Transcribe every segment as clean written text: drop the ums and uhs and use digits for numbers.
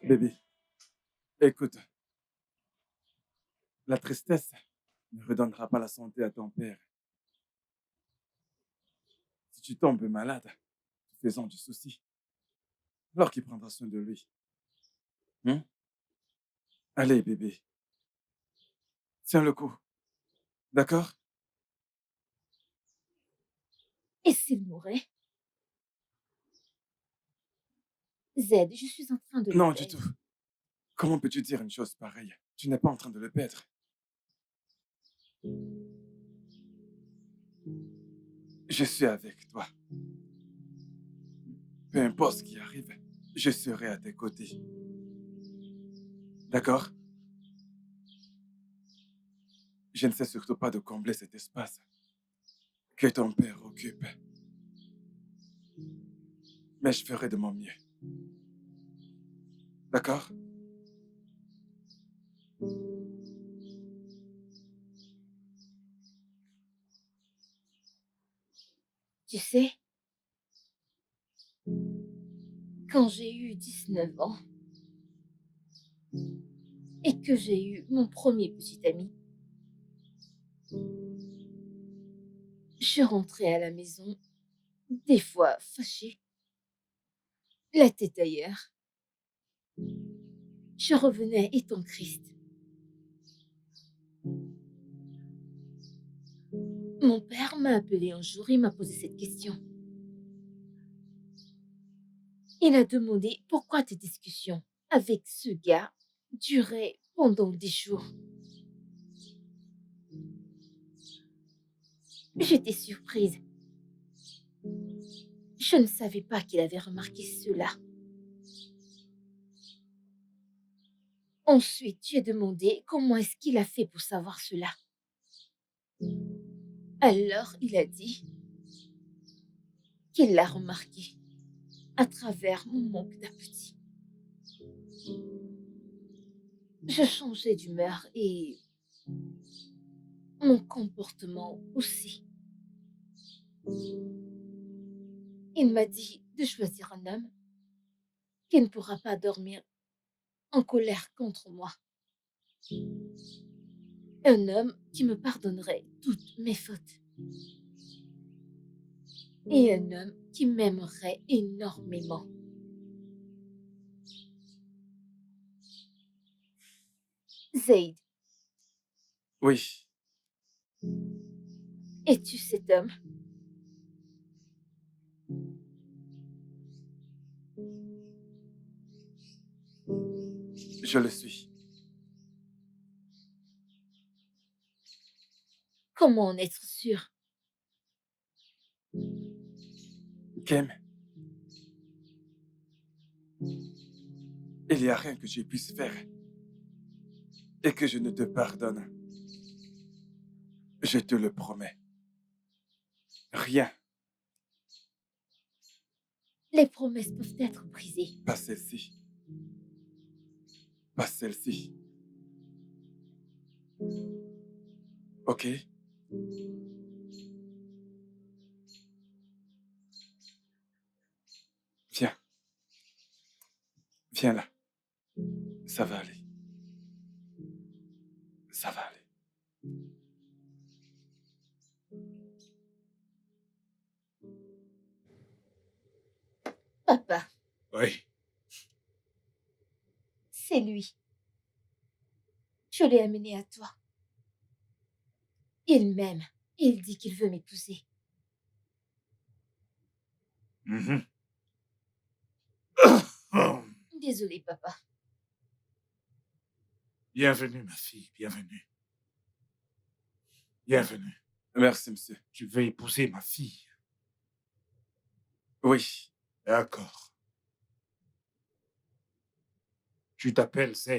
Bébé, écoute, la tristesse ne redonnera pas la santé à ton père. Si tu tombes malade, faisons du souci, alors qu'il prendra soin de lui. Hein? Allez, bébé, tiens le coup, d'accord? Et s'il mourait? Z, je suis en train de le Non, du tout. perdre. Comment peux-tu dire une chose pareille? Tu n'es pas en train de le perdre. Je suis avec toi. Peu importe ce qui arrive, je serai à tes côtés. D'accord? Je ne sais surtout pas de combler cet espace que ton père occupe. Mais je ferai de mon mieux. D'accord? Tu sais, quand j'ai eu 19 ans et que j'ai eu mon premier petit ami, je rentrais à la maison, des fois fâchée, la tête ailleurs. Je revenais étant triste. Mon père m'a appelé un jour et m'a posé cette question. Il a demandé pourquoi tes discussions avec ce gars duraient pendant des jours. J'étais surprise. Je ne savais pas qu'il avait remarqué cela. Ensuite, j'ai demandé comment est-ce qu'il a fait pour savoir cela. Alors, il a dit qu'il l'a remarqué à travers mon manque d'appétit. Je changeais d'humeur et mon comportement aussi. Il m'a dit de choisir un homme qui ne pourra pas dormir en colère contre moi. Un homme qui me pardonnerait toutes mes fautes. Et un homme qui m'aimerait énormément. Zaid, Oui. es-tu cet homme? Je le suis. Comment en être sûr? Kem, il n'y a rien que je puisse faire et que je ne te pardonne. Je te le promets. Rien, Les promesses peuvent être brisées. pas celle-ci. Pas celle-ci. Ok? Viens. Viens là. Ça va aller. Ça va aller. Papa, Oui. c'est lui. Je l'ai amené à toi. Il m'aime. Il dit qu'il veut m'épouser. Mhm. Désolé, papa. Bienvenue, ma fille, bienvenue. Bienvenue. Merci, monsieur. Tu veux épouser ma fille? Oui. D'accord. Tu t'appelles Z.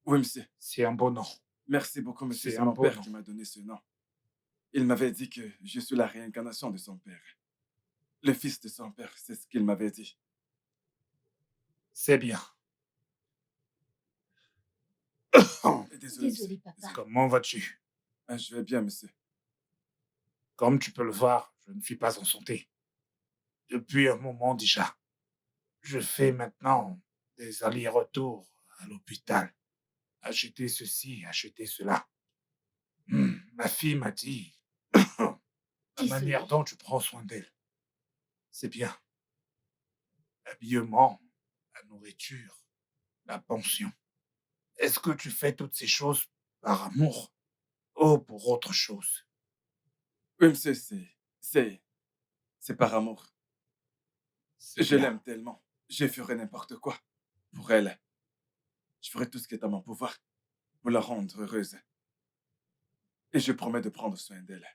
Oui, monsieur. C'est un bon nom. Merci beaucoup, monsieur. C'est C'est un mon beau père nom. qui m'a donné ce nom. Il m'avait dit que je suis la réincarnation de son père. Le fils de son père, c'est ce qu'il m'avait dit. C'est bien. Désolé, Désolé, monsieur. papa. Comment vas-tu? Ah, je vais bien, monsieur. Comme tu peux le voir, je ne suis pas en santé. Depuis un moment déjà. Je fais maintenant des allers-retours à l'hôpital. Acheter ceci, acheter cela. Ma fille m'a dit la manière Désolé. dont tu prends soin d'elle. C'est bien. L'habillement, la nourriture, la pension. Est-ce que tu fais toutes ces choses par amour ou pour autre chose? Oui, monsieur, c'est par amour. C'est Je bien. l'aime tellement. Je ferai n'importe quoi pour elle. Je ferai tout ce qui est à mon pouvoir pour la rendre heureuse. Et je promets de prendre soin d'elle.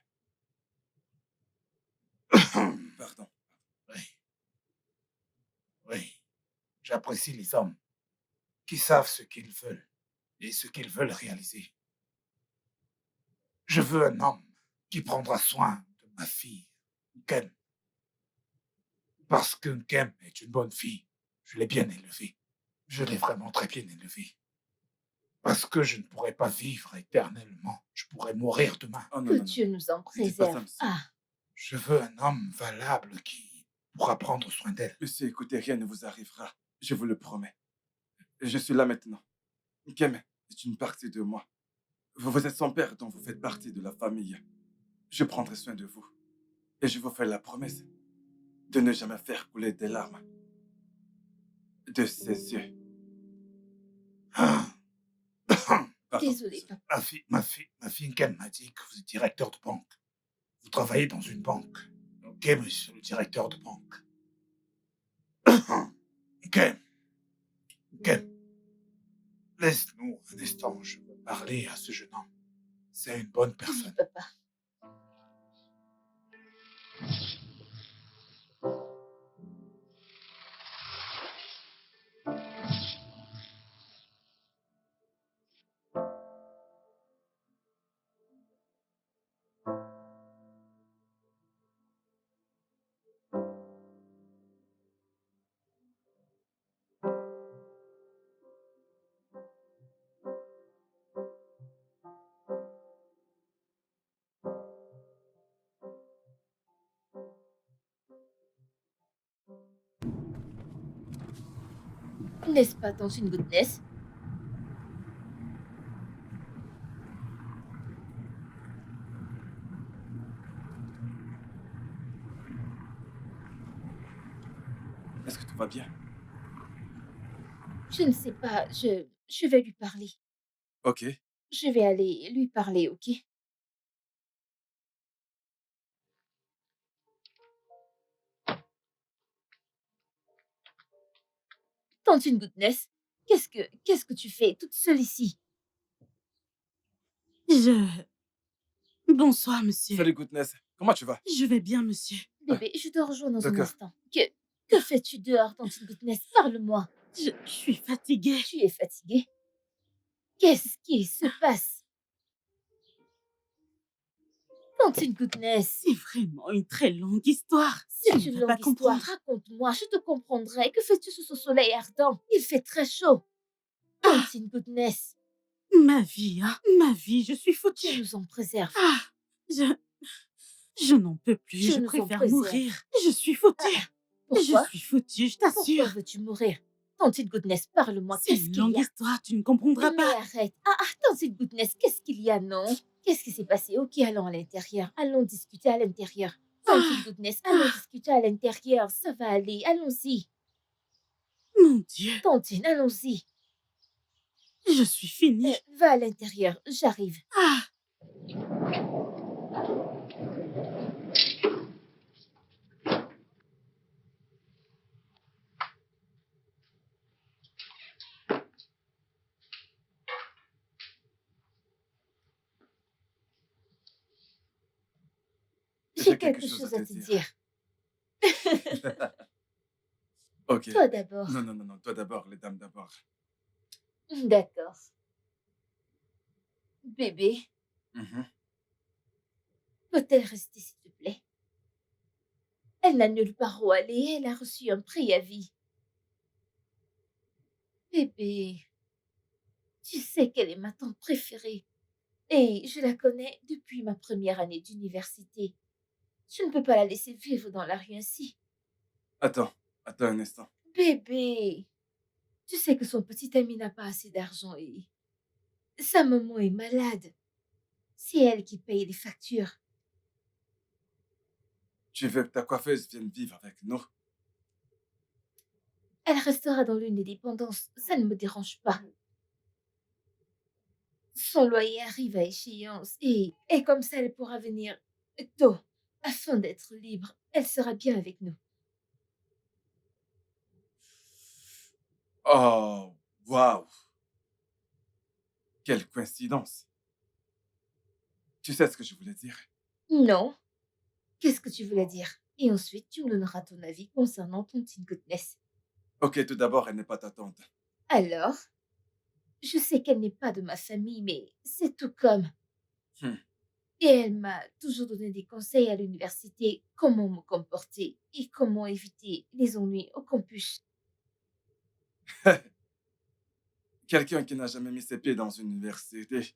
Pardon. Oui, oui. J'apprécie les hommes qui savent ce qu'ils veulent et ce qu'ils veulent réaliser. Je veux un homme qui prendra soin de ma fille, Ken, parce que Ken est une bonne fille. Je l'ai bien élevée. Je l'ai vraiment très bien élevée. Parce que je ne pourrais pas vivre éternellement. Je pourrais mourir demain. Oh non, Que non, non. Dieu nous en Ne dites pas ça, préserve. monsieur. Ah, Je veux un homme valable qui pourra prendre soin d'elle. Monsieur, écoutez, rien ne vous arrivera. Je vous le promets. Je suis là maintenant. Kem est une partie de moi. Vous êtes son père, donc vous faites partie de la famille. Je prendrai soin de vous. Et je vous fais la promesse de ne jamais faire couler des larmes de ses yeux. Ah. Pardon, désolé, monsieur. papa. Ma fille Ken m'a dit que vous êtes directeur de banque. Vous travaillez dans une banque. Ok, monsieur le directeur de banque. Ken, Ken, laisse-nous un instant. Je veux parler à ce jeune homme. C'est une bonne Oui, personne. papa. N'est-ce pas, tante une goodness? Est-ce que tout va bien? Je ne sais pas. Je vais lui parler. Ok. Je vais aller lui parler, ok? Tante une goodness, qu'est-ce que tu fais toute seule ici? Je... Bonsoir, monsieur. Salut, Goodness. Comment tu vas? Je vais bien, monsieur. Bébé, je te rejoins dans un D'accord. instant. Que fais-tu dehors, tante une goodness? Parle-moi. Je suis fatiguée. Tu es fatiguée? Qu'est-ce qui se passe? Tante une goodness. C'est vraiment une très longue histoire. C'est Tu ne une vas pas longue histoire. comprendre. Raconte-moi, je te comprendrai. Que fais-tu sous ce soleil ardent? Il fait très chaud. Tante une goodness. Ma vie, hein. Ma vie, je suis Dieu foutue. nous en préserve. Ah, je n'en peux plus. Dieu Je nous en préfère préserve. mourir. Je suis foutue. Pourquoi? Je suis foutue, je Pourquoi t'assure. veux-tu mourir? Tante une goodness, parle-moi. C'est Qu'est-ce une qu'il longue y a? histoire, tu ne comprendras Mais pas. arrête. Tante une goodness, qu'est-ce qu'il y a, non? Qu'est-ce qui s'est passé? Ok, allons à l'intérieur. Allons discuter à l'intérieur. Tante une goodness, allons discuter à l'intérieur. Ça va aller. Allons-y. Mon Dieu, Tantine, allons-y. je suis finie. Va à l'intérieur. J'arrive. Ah, J'ai quelque chose à te dire. Ok. Toi d'abord. Non, non, non, non. Toi d'abord, les dames d'abord. D'accord. Bébé, Mhm. Peut-elle rester, s'il te plaît? Elle n'a nulle part où aller, elle a reçu un préavis. Bébé, tu sais qu'elle est ma tante préférée et je la connais depuis ma première année d'université. Je ne peux pas la laisser vivre dans la rue ainsi. Attends un instant. Bébé, tu sais que son petit ami n'a pas assez d'argent et sa maman est malade. C'est elle qui paye les factures. Tu veux que ta coiffeuse vienne vivre avec nous? Elle restera dans l'une des dépendances, ça ne me dérange pas. Son loyer arrive à échéance et comme ça, elle pourra venir tôt afin d'être libre. Elle sera bien avec nous. Oh, waouh! Quelle coïncidence! Tu sais ce que je voulais dire? Non, qu'est-ce que tu voulais dire? Et ensuite, tu me donneras ton avis concernant ton Teen Goodness. Ok, tout d'abord, elle n'est pas ta tante. Alors, je sais qu'elle n'est pas de ma famille, mais c'est tout comme. Hmm. Et elle m'a toujours donné des conseils à l'université, comment me comporter et comment éviter les ennuis au campus. Quelqu'un qui n'a jamais mis ses pieds dans une université.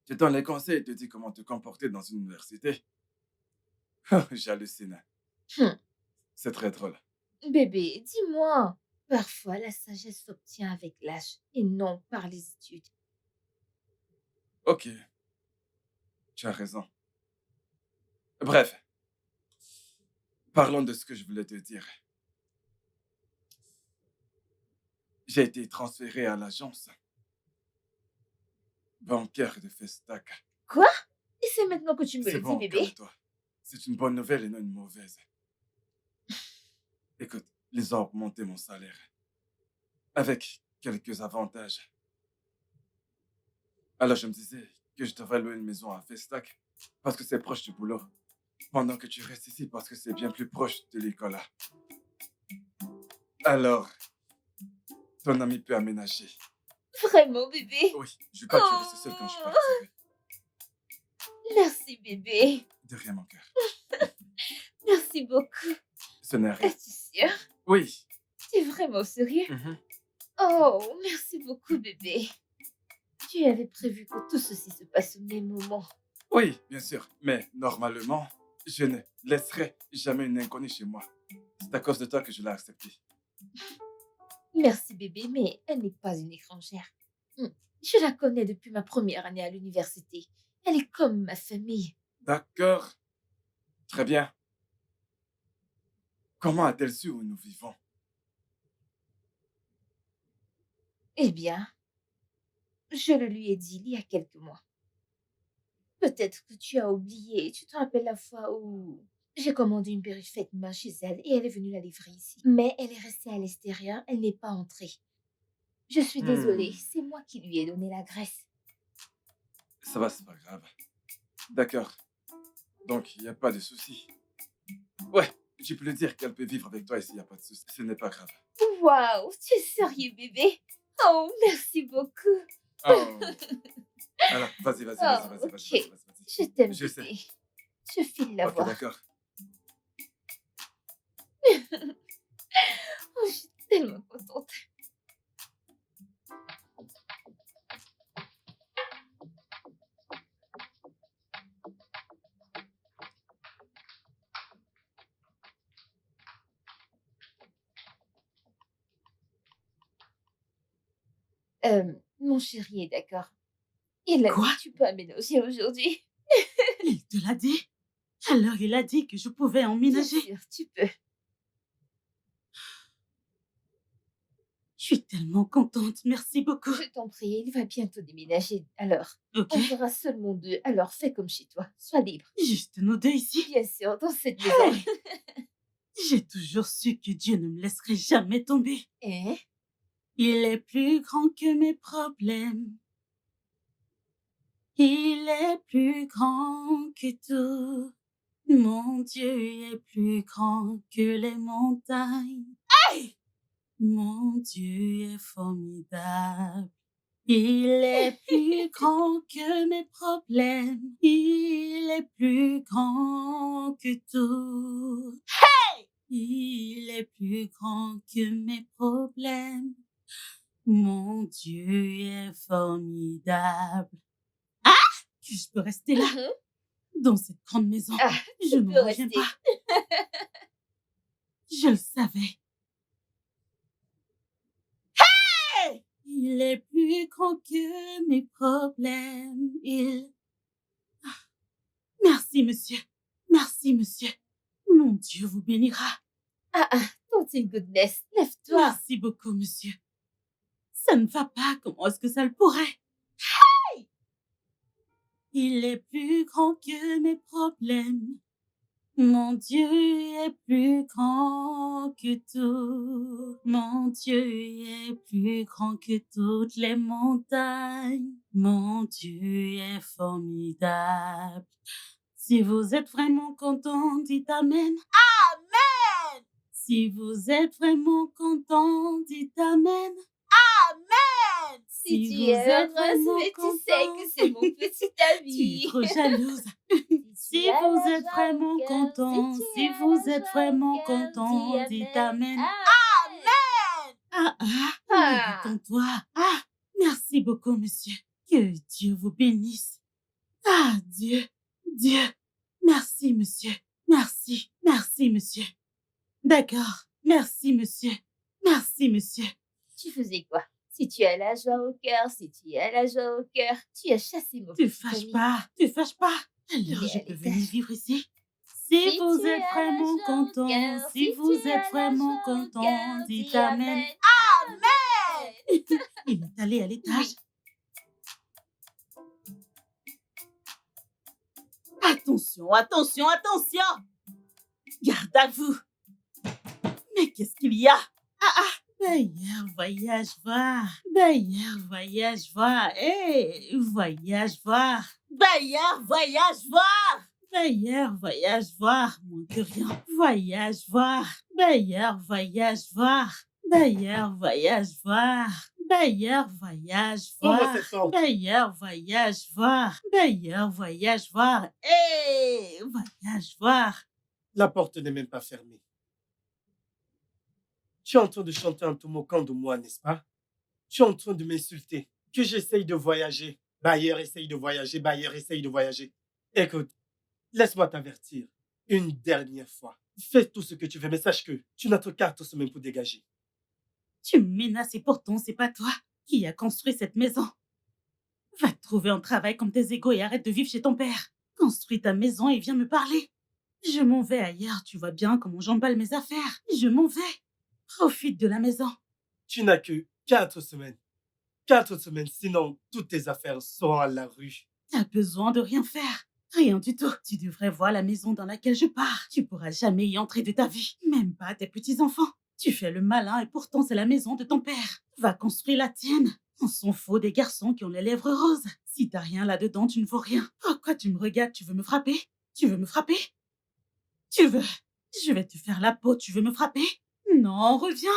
Tu donnes les conseils et te dit comment te comporter dans une université. J'hallucine. Hum, C'est très drôle. Bébé, dis-moi, parfois la sagesse s'obtient avec l'âge et non par les études. Ok, tu as raison. Bref, parlons de ce que je voulais te dire. J'ai été transféré à l'agence bancaire de Festac. Quoi? Et c'est maintenant que tu me C'est le dis, bon, bébé? calme-toi. C'est une bonne nouvelle et non une mauvaise. Écoute, ils ont augmenté mon salaire avec quelques avantages. Alors je me disais que je devrais louer une maison à Festac parce que c'est proche du boulot. Pendant que tu restes ici parce que c'est bien plus proche de l'école là. Alors, ton ami peut aménager. Vraiment, bébé? Oui, je veux pas que tu restes seul quand je Oh, partirai. merci, bébé. De rien, mon cœur. Merci beaucoup. Ce n'est rien. Es-tu sûr? Oui. Tu es vraiment sérieux? Mhm. Oh, merci beaucoup, bébé. Tu avais prévu que tout ceci se passe au même moment. Oui, bien sûr. Mais normalement, je ne laisserai jamais une inconnue chez moi. C'est à cause de toi que je l'ai accepté. Merci, bébé, mais elle n'est pas une étrangère. Je la connais depuis ma première année à l'université. Elle est comme ma famille. D'accord. Très bien. Comment a-t-elle su où nous vivons? Eh bien, je le lui ai dit il y a quelques mois. Peut-être que tu as oublié. Tu te rappelles la fois où j'ai commandé une perruque faite main chez elle et elle est venue la livrer ici. Mais elle est restée à l'extérieur, elle n'est pas entrée. Je suis désolée, c'est moi qui lui ai donné la graisse. Ça va, c'est pas grave. D'accord. Donc, il n'y a pas de souci. Ouais, tu peux lui dire qu'elle peut vivre avec toi ici, il n'y a pas de souci. Ce n'est pas grave. Waouh, tu es sérieux, bébé? Oh, merci beaucoup. Oh. Alors, vas-y, vas-y, vas-y, Oh, vas-y, ok. vas-y, vas-y, vas-y. Je t'aime, Je sais. bébé. Je file la Ok, voir. d'accord. Oh, je suis tellement contente. Mon chéri est d'accord. Il a dit Quoi? que tu peux aménager aujourd'hui. Il te l'a dit? Alors il a dit que je pouvais Bien emménager. sûr, tu peux. Je suis tellement contente, merci beaucoup. Je t'en prie, il va bientôt déménager. Alors, Ok, on sera seulement deux. Alors, fais comme chez toi. Sois libre. juste nous deux ici. Bien sûr, dans cette maison. J'ai toujours su que Dieu ne me laisserait jamais tomber. Hein? Il est plus grand que mes problèmes. Il est plus grand que tout. Mon Dieu est plus grand que les montagnes. Hey! Mon Dieu est formidable. Il est plus grand que mes problèmes. Il est plus grand que tout. Il est plus grand que mes problèmes. Mon Dieu est formidable. Ah! Que je peux rester là, dans cette grande maison. Ah, Je tu n'en peux reviens rester. pas. Je le savais. Il est plus grand que mes problèmes. Merci, monsieur. Merci, monsieur. Mon Dieu vous bénira. Don't in goodness. Lève-toi. Merci beaucoup, monsieur. Ça ne va pas. Comment est-ce que ça le pourrait? Il est plus grand que mes problèmes. Mon Dieu est plus grand que tout. Mon Dieu est plus grand que toutes les montagnes. Mon Dieu est formidable. Si vous êtes vraiment content, dites Amen. Amen! Si vous êtes vraiment content, dites Amen. Amen! Si tu es heureuse, mais tu sais que c'est mon petit Tu es ami. trop jalouse. Si vous êtes vraiment content, si vous êtes vraiment content, dites Amen. Ah. Détends-toi. Ah, merci beaucoup, monsieur. Que Dieu vous bénisse. Ah, Dieu, merci, monsieur. Merci, monsieur. D'accord, merci, monsieur. Merci, monsieur. Tu faisais quoi? Si tu as la joie au cœur, tu as chassé mon Tu petit fâches ami. pas. Alors, est je à peux l'étage. venir vivre ici. Si Si vous tu êtes as la vraiment joie au content, cœur, si si vous tu êtes as la vraiment joie au content, cœur, dites dis Amen. Amen. Il est allé à l'étage. Oui. Attention, attention, attention! Garde à vous! Mais qu'est-ce qu'il y a? D'ailleurs, voyage voir. D'ailleurs, voyage voir. Hé, voyage voir. D'ailleurs, voyage voir. D'ailleurs, voyage voir. Moins que rien. Voyage voir. D'ailleurs, voyage voir. D'ailleurs, voyage voir. D'ailleurs, voyage Ouvre voir. cette porte. D'ailleurs, voyage voir. D'ailleurs, voyage voir. Hé, voyage voir. La porte n'est même pas fermée. Tu es en train de chanter un te moquant de moi, n'est-ce pas? Tu es en train de m'insulter. Que j'essaye de voyager. Bailleur essaye de voyager, bailleur essaye de voyager. Écoute, laisse-moi t'avertir. Une dernière fois. Fais tout ce que tu veux, mais sache que tu n'as que 4 semaines pour dégager. Tu me menaces et pourtant c'est pas toi qui as construit cette maison. Va te trouver un travail comme tes égaux et arrête de vivre chez ton père. Construis ta maison et viens me parler. Je m'en vais ailleurs, tu vois bien comment j'emballe mes affaires. Je m'en vais. Profite de la maison. Tu n'as que 4 semaines. 4 semaines, sinon toutes tes affaires seront à la rue. T'as besoin de rien faire. Rien du tout. Tu devrais voir la maison dans laquelle je pars. Tu pourras jamais y entrer de ta vie. Même pas tes petits-enfants. Tu fais le malin et pourtant c'est la maison de ton père. Va construire la tienne. On s'en fout des garçons qui ont les lèvres roses. Si t'as rien là-dedans, tu ne vaux rien. Pourquoi tu me regardes? Tu veux me frapper? Tu veux me frapper? Tu veux? Je vais te faire la peau. Tu veux me frapper? Non, reviens.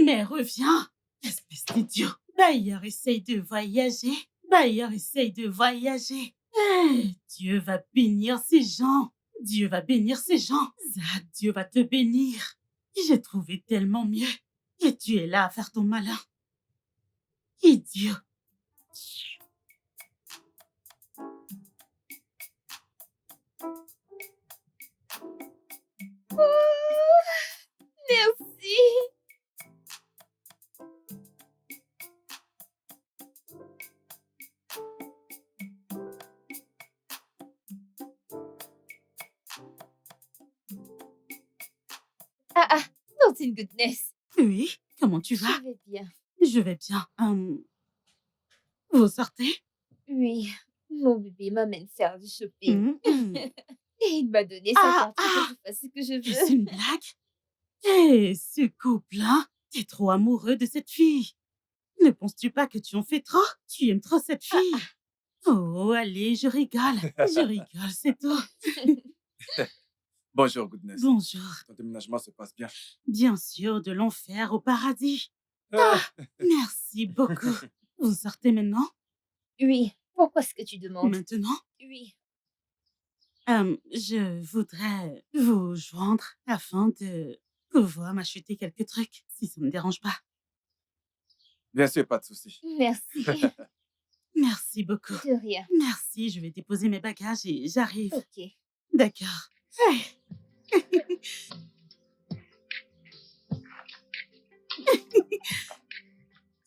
Mais reviens. Espèce d'idiot. D'ailleurs, essaye de voyager. D'ailleurs, essaye de voyager. Dieu va bénir ces gens. Dieu va bénir ces gens. Zad, Dieu va te bénir. J'ai trouvé tellement mieux. Et tu es là à faire ton malin. Idiot. Merci. Don't in goodness. Oui, comment tu vas? Je vais bien. Je vais bien. Vous sortez? Oui, mon bébé m'amène faire du shopping. Mhm. Et il m'a donné sa Ah, carte pour que je fasse ce que je Est-ce veux. une blague? Ce couple, hein? T'es trop amoureux de cette fille. Ne penses-tu pas que tu en fais trop? Tu aimes trop cette fille. Oh, allez, je rigole. Je rigole, c'est tout. Bonjour, Goodness. Bonjour. Ton déménagement se passe bien. Bien sûr, de l'enfer au paradis. Ah, Merci beaucoup. Vous sortez maintenant? Oui. Pourquoi est-ce que tu demandes? Maintenant? Oui. Je voudrais vous joindre afin de pouvoir m'acheter quelques trucs, si ça ne me dérange pas. Bien sûr, pas de souci. Merci. Merci beaucoup. De rien. Merci, je vais déposer mes bagages et j'arrive. Ok. D'accord.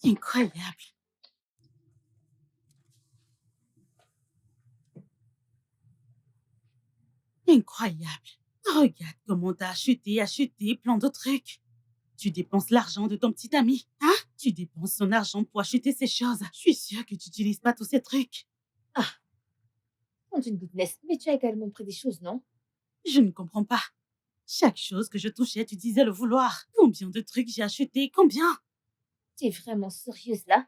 Incroyable. Incroyable. Regarde comment t'as acheté plein de trucs. Tu dépenses l'argent de ton petit ami, hein? Tu dépenses son argent pour acheter ces choses. Je suis sûre que tu n'utilises pas tous ces trucs. Compte une goodness. Mais tu as également pris des choses, non? Je ne comprends pas. Chaque chose que je touchais, tu disais le vouloir. Combien de trucs j'ai acheté? Combien? Tu es vraiment sérieuse là?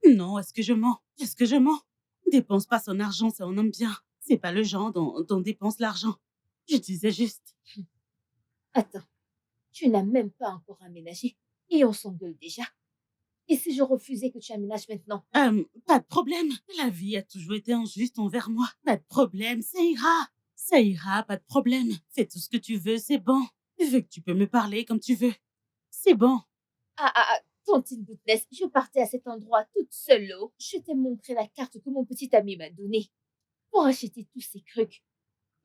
Non, est-ce que je mens? Est-ce que je mens? Dépense pas son argent, ça on aime bien. C'est pas le genre dont on dépense l'argent. Je disais juste. Attends. Tu n'as même pas encore aménagé. Et on s'engueule déjà. Et si je refusais que tu aménages maintenant? Pas de problème. La vie a toujours été injuste envers moi. Pas de problème, ça ira. Ça ira, pas de problème. Fais tout ce que tu veux, c'est bon. Vu que tu peux me parler comme tu veux. C'est bon. Tontine goodness, je partais à cet endroit toute seule. Oh. Je t'ai montré la carte que mon petit ami m'a donnée pour acheter tous ces trucs.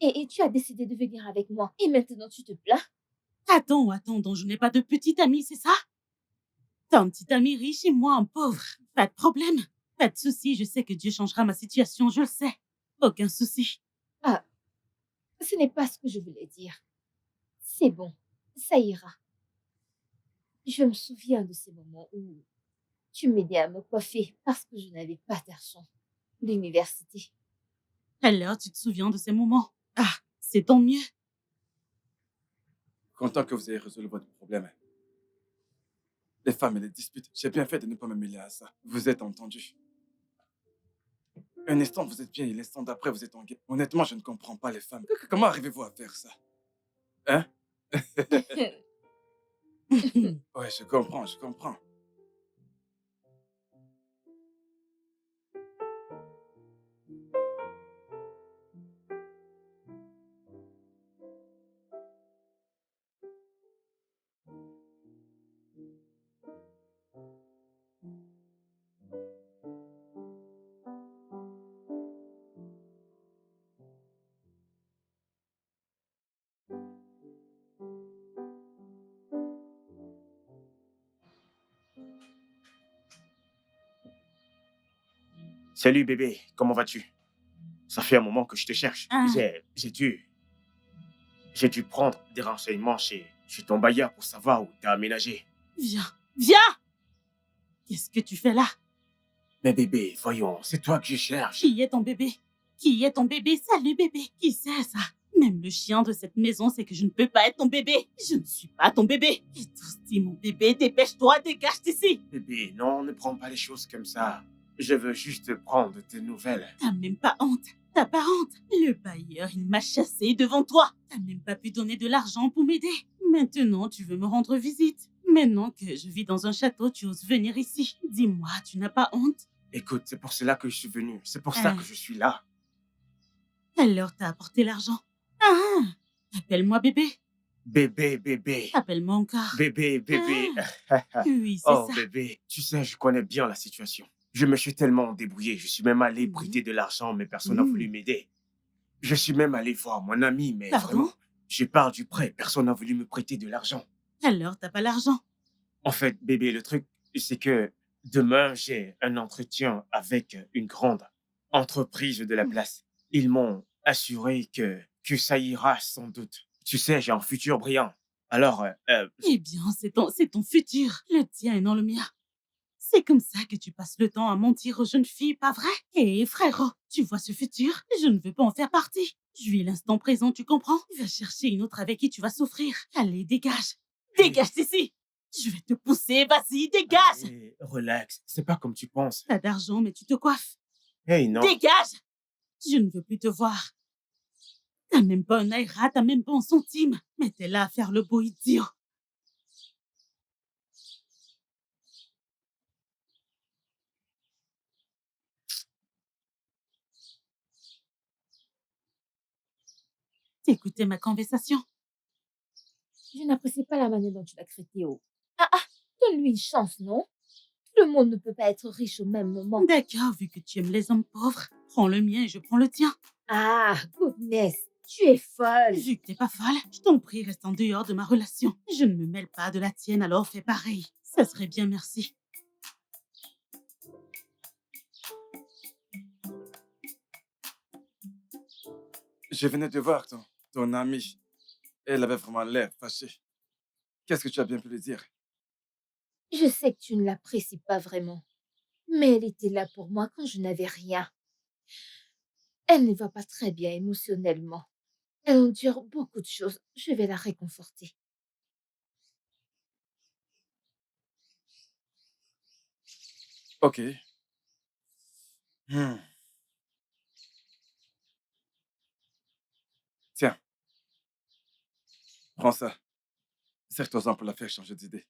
Et tu as décidé de venir avec moi. Et maintenant, tu te plains? Attends, donc je n'ai pas de petit ami, c'est ça? T'as un petit ami riche et moi un pauvre. Pas de problème. Pas de souci, je sais que Dieu changera ma situation, je le sais. Aucun souci. Ce n'est pas ce que je voulais dire. C'est bon, ça ira. Je me souviens de ces moments où tu m'aidais à me coiffer parce que je n'avais pas d'argent. L'université. Alors, tu te souviens de ces moments? Ah, c'est tant mieux. Content que vous ayez résolu votre problème. Les femmes et les disputes, j'ai bien fait de ne pas me mêler à ça. Vous êtes entendus. Un instant, vous êtes bien et l'instant d'après, vous êtes en guerre. Honnêtement, je ne comprends pas les femmes. Comment arrivez-vous à faire ça? Hein? Ouais, je comprends. Salut bébé, comment vas-tu? Ça fait un moment que je te cherche. Ah. J'ai dû prendre des renseignements chez ton bailleur pour savoir où t'as aménagé. Viens! Qu'est-ce que tu fais là? Mais bébé, voyons, c'est toi que je cherche. Qui est ton bébé? Salut bébé. Qui c'est ça? Même le chien de cette maison sait que je ne peux pas être ton bébé. Je ne suis pas ton bébé. Et tous dit mon bébé, dépêche-toi, dégage d'ici. Bébé, non, ne prends pas les choses comme ça. Je veux juste prendre tes nouvelles. T'as même pas honte. T'as pas honte. Le bailleur, il m'a chassé devant toi. T'as même pas pu donner de l'argent pour m'aider. Maintenant, tu veux me rendre visite. Maintenant que je vis dans un château, tu oses venir ici. Dis-moi, tu n'as pas honte? Écoute, c'est pour cela que je suis venu. C'est pour ça que je suis là. Alors, t'as apporté l'argent. Ah! Appelle-moi bébé. Bébé. Appelle-moi encore. Bébé. Oui, c'est Oh ça. bébé, tu sais, je connais bien la situation. Je me suis tellement débrouillé. Je suis même allé prêter de l'argent, mais personne n'a voulu m'aider. Je suis même allé voir mon ami, mais Pardon? vraiment, je parle du prêt. Personne n'a voulu me prêter de l'argent. Alors, t'as pas l'argent? En fait, bébé, le truc, c'est que demain, j'ai un entretien avec une grande entreprise de la place. Ils m'ont assuré que ça ira sans doute. Tu sais, j'ai un futur brillant. Alors, Eh bien, c'est ton futur. Le tien et non le mien. C'est comme ça que tu passes le temps à mentir aux jeunes filles, pas vrai? Et frérot, tu vois ce futur? Je ne veux pas en faire partie. Je vis l'instant présent, tu comprends? Va chercher une autre avec qui tu vas souffrir. Allez, dégage. Dégage d'ici. Je vais te pousser, vas-y, dégage. hey, relax, c'est pas comme tu penses. T'as d'argent, mais tu te coiffes. Hey, non. Dégage. Je ne veux plus te voir. T'as même pas un aïra, t'as même pas un centime. Mais t'es là à faire le beau idiot. T'écoutais ma conversation. Je n'apprécie pas la manière dont tu l'as traité. Oh. Donne-lui une chance, non? Tout le monde ne peut pas être riche au même moment. D'accord, vu que tu aimes les hommes pauvres, prends le mien et je prends le tien. Ah, goodness, tu es folle. Vu que t'es pas folle, je t'en prie, reste en dehors de ma relation. Je ne me mêle pas de la tienne, alors fais pareil. Ça serait bien, merci. Je venais de voir ton amie. Elle avait vraiment l'air fâchée. Qu'est-ce que tu as bien pu lui dire? Je sais que tu ne l'apprécies pas vraiment, mais elle était là pour moi quand je n'avais rien. Elle ne va pas très bien émotionnellement. Elle endure beaucoup de choses. Je vais la réconforter. Ok. Hmm. Tiens, prends ça. Serre-toi-en pour la faire changer d'idée.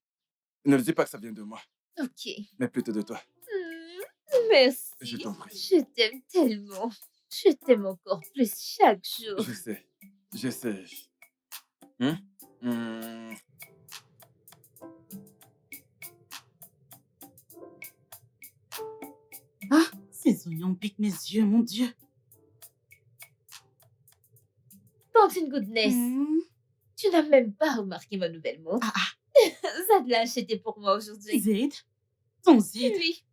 Ne lui dis pas que ça vient de moi, Ok. mais plutôt de toi. Merci. Je t'en prie. Je t'aime tellement. Je t'aime encore plus chaque jour. Je sais. Je sais. Hmm? Hmm. Ah, ces oignons piquent mes yeux, mon Dieu. Tantine Goodness, tu n'as même pas remarqué ma nouvelle montre. Ça te l'a acheté pour moi aujourd'hui. Zed, ton Zed, Oui,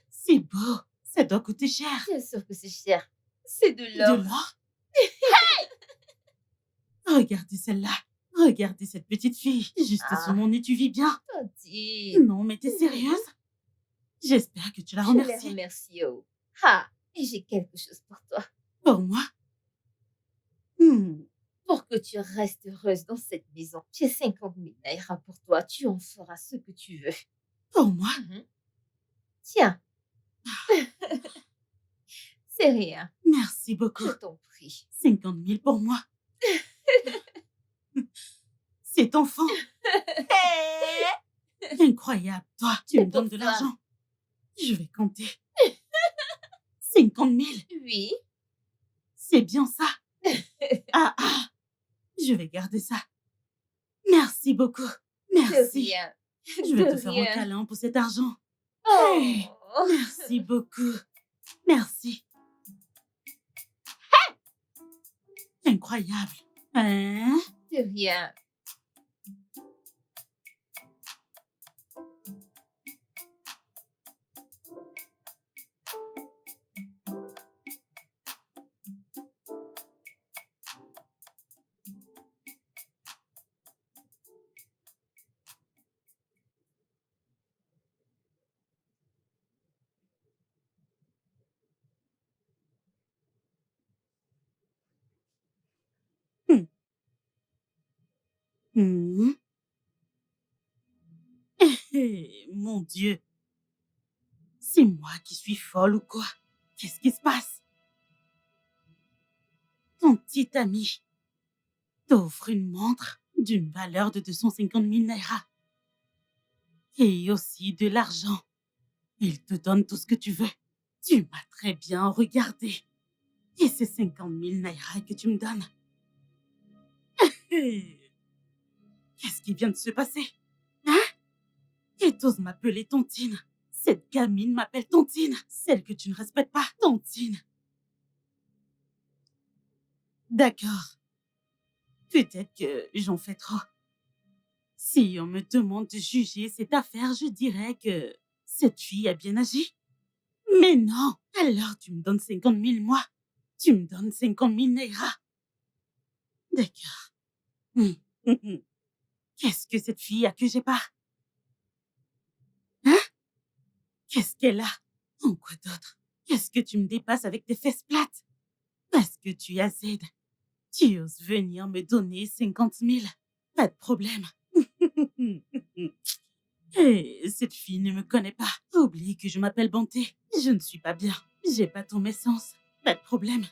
c'est beau. Ça doit coûter cher. bien sûr que c'est cher. C'est de De l'or. l'or? Regardez celle-là. Regardez cette petite fille. Juste sous mon nez, tu vis bien. Tantine. Non, mais t'es sérieuse? J'espère que tu la Je les remercies. remercie. Oh. Et j'ai quelque chose pour toi. Pour moi? Pour que tu restes heureuse dans cette maison. J'ai 50 000 naira pour toi. Tu en feras ce que tu veux. Pour moi? Tiens. C'est rien. Merci beaucoup. Je t'en prie. 50 000 pour moi. Cet enfant. Incroyable. Toi, tu C'est me donnes pour de toi. l'argent. Je vais compter. 50 000. Oui. C'est bien ça. Je vais garder ça. Merci beaucoup. De Merci. rien. Je vais De te faire un rien. câlin pour cet argent. Oh. Merci beaucoup. Merci. Incroyable. Hein? De rien. Mon Dieu. C'est moi qui suis folle ou quoi? Qu'est-ce qui se passe? Ton petit ami t'offre une montre d'une valeur de 250 000 naira. Et aussi de l'argent. Il te donne tout ce que tu veux. Tu m'as très bien regardé. Et c'est 50 000 naira que tu me donnes. Qu'est-ce qui vient de se passer? Hein? Et t'oses m'appeler Tontine. Cette gamine m'appelle Tontine. Celle que tu ne respectes pas, Tontine. D'accord. Peut-être que j'en fais trop. Si on me demande de juger cette affaire, je dirais que cette fille a bien agi. Mais non. Alors tu me donnes 50 000 moi. Tu me donnes 50 000 naira. D'accord. Qu'est-ce que cette fille a que j'ai pas? Hein? Qu'est-ce qu'elle a? En quoi d'autre? Qu'est-ce que tu me dépasses avec tes fesses plates? Parce que tu as Z. Tu oses venir me donner 50 000. Pas de problème. Et cette fille ne me connaît pas. Oublie que je m'appelle Bonté. Je ne suis pas bien. J'ai pas ton essence. Pas de problème.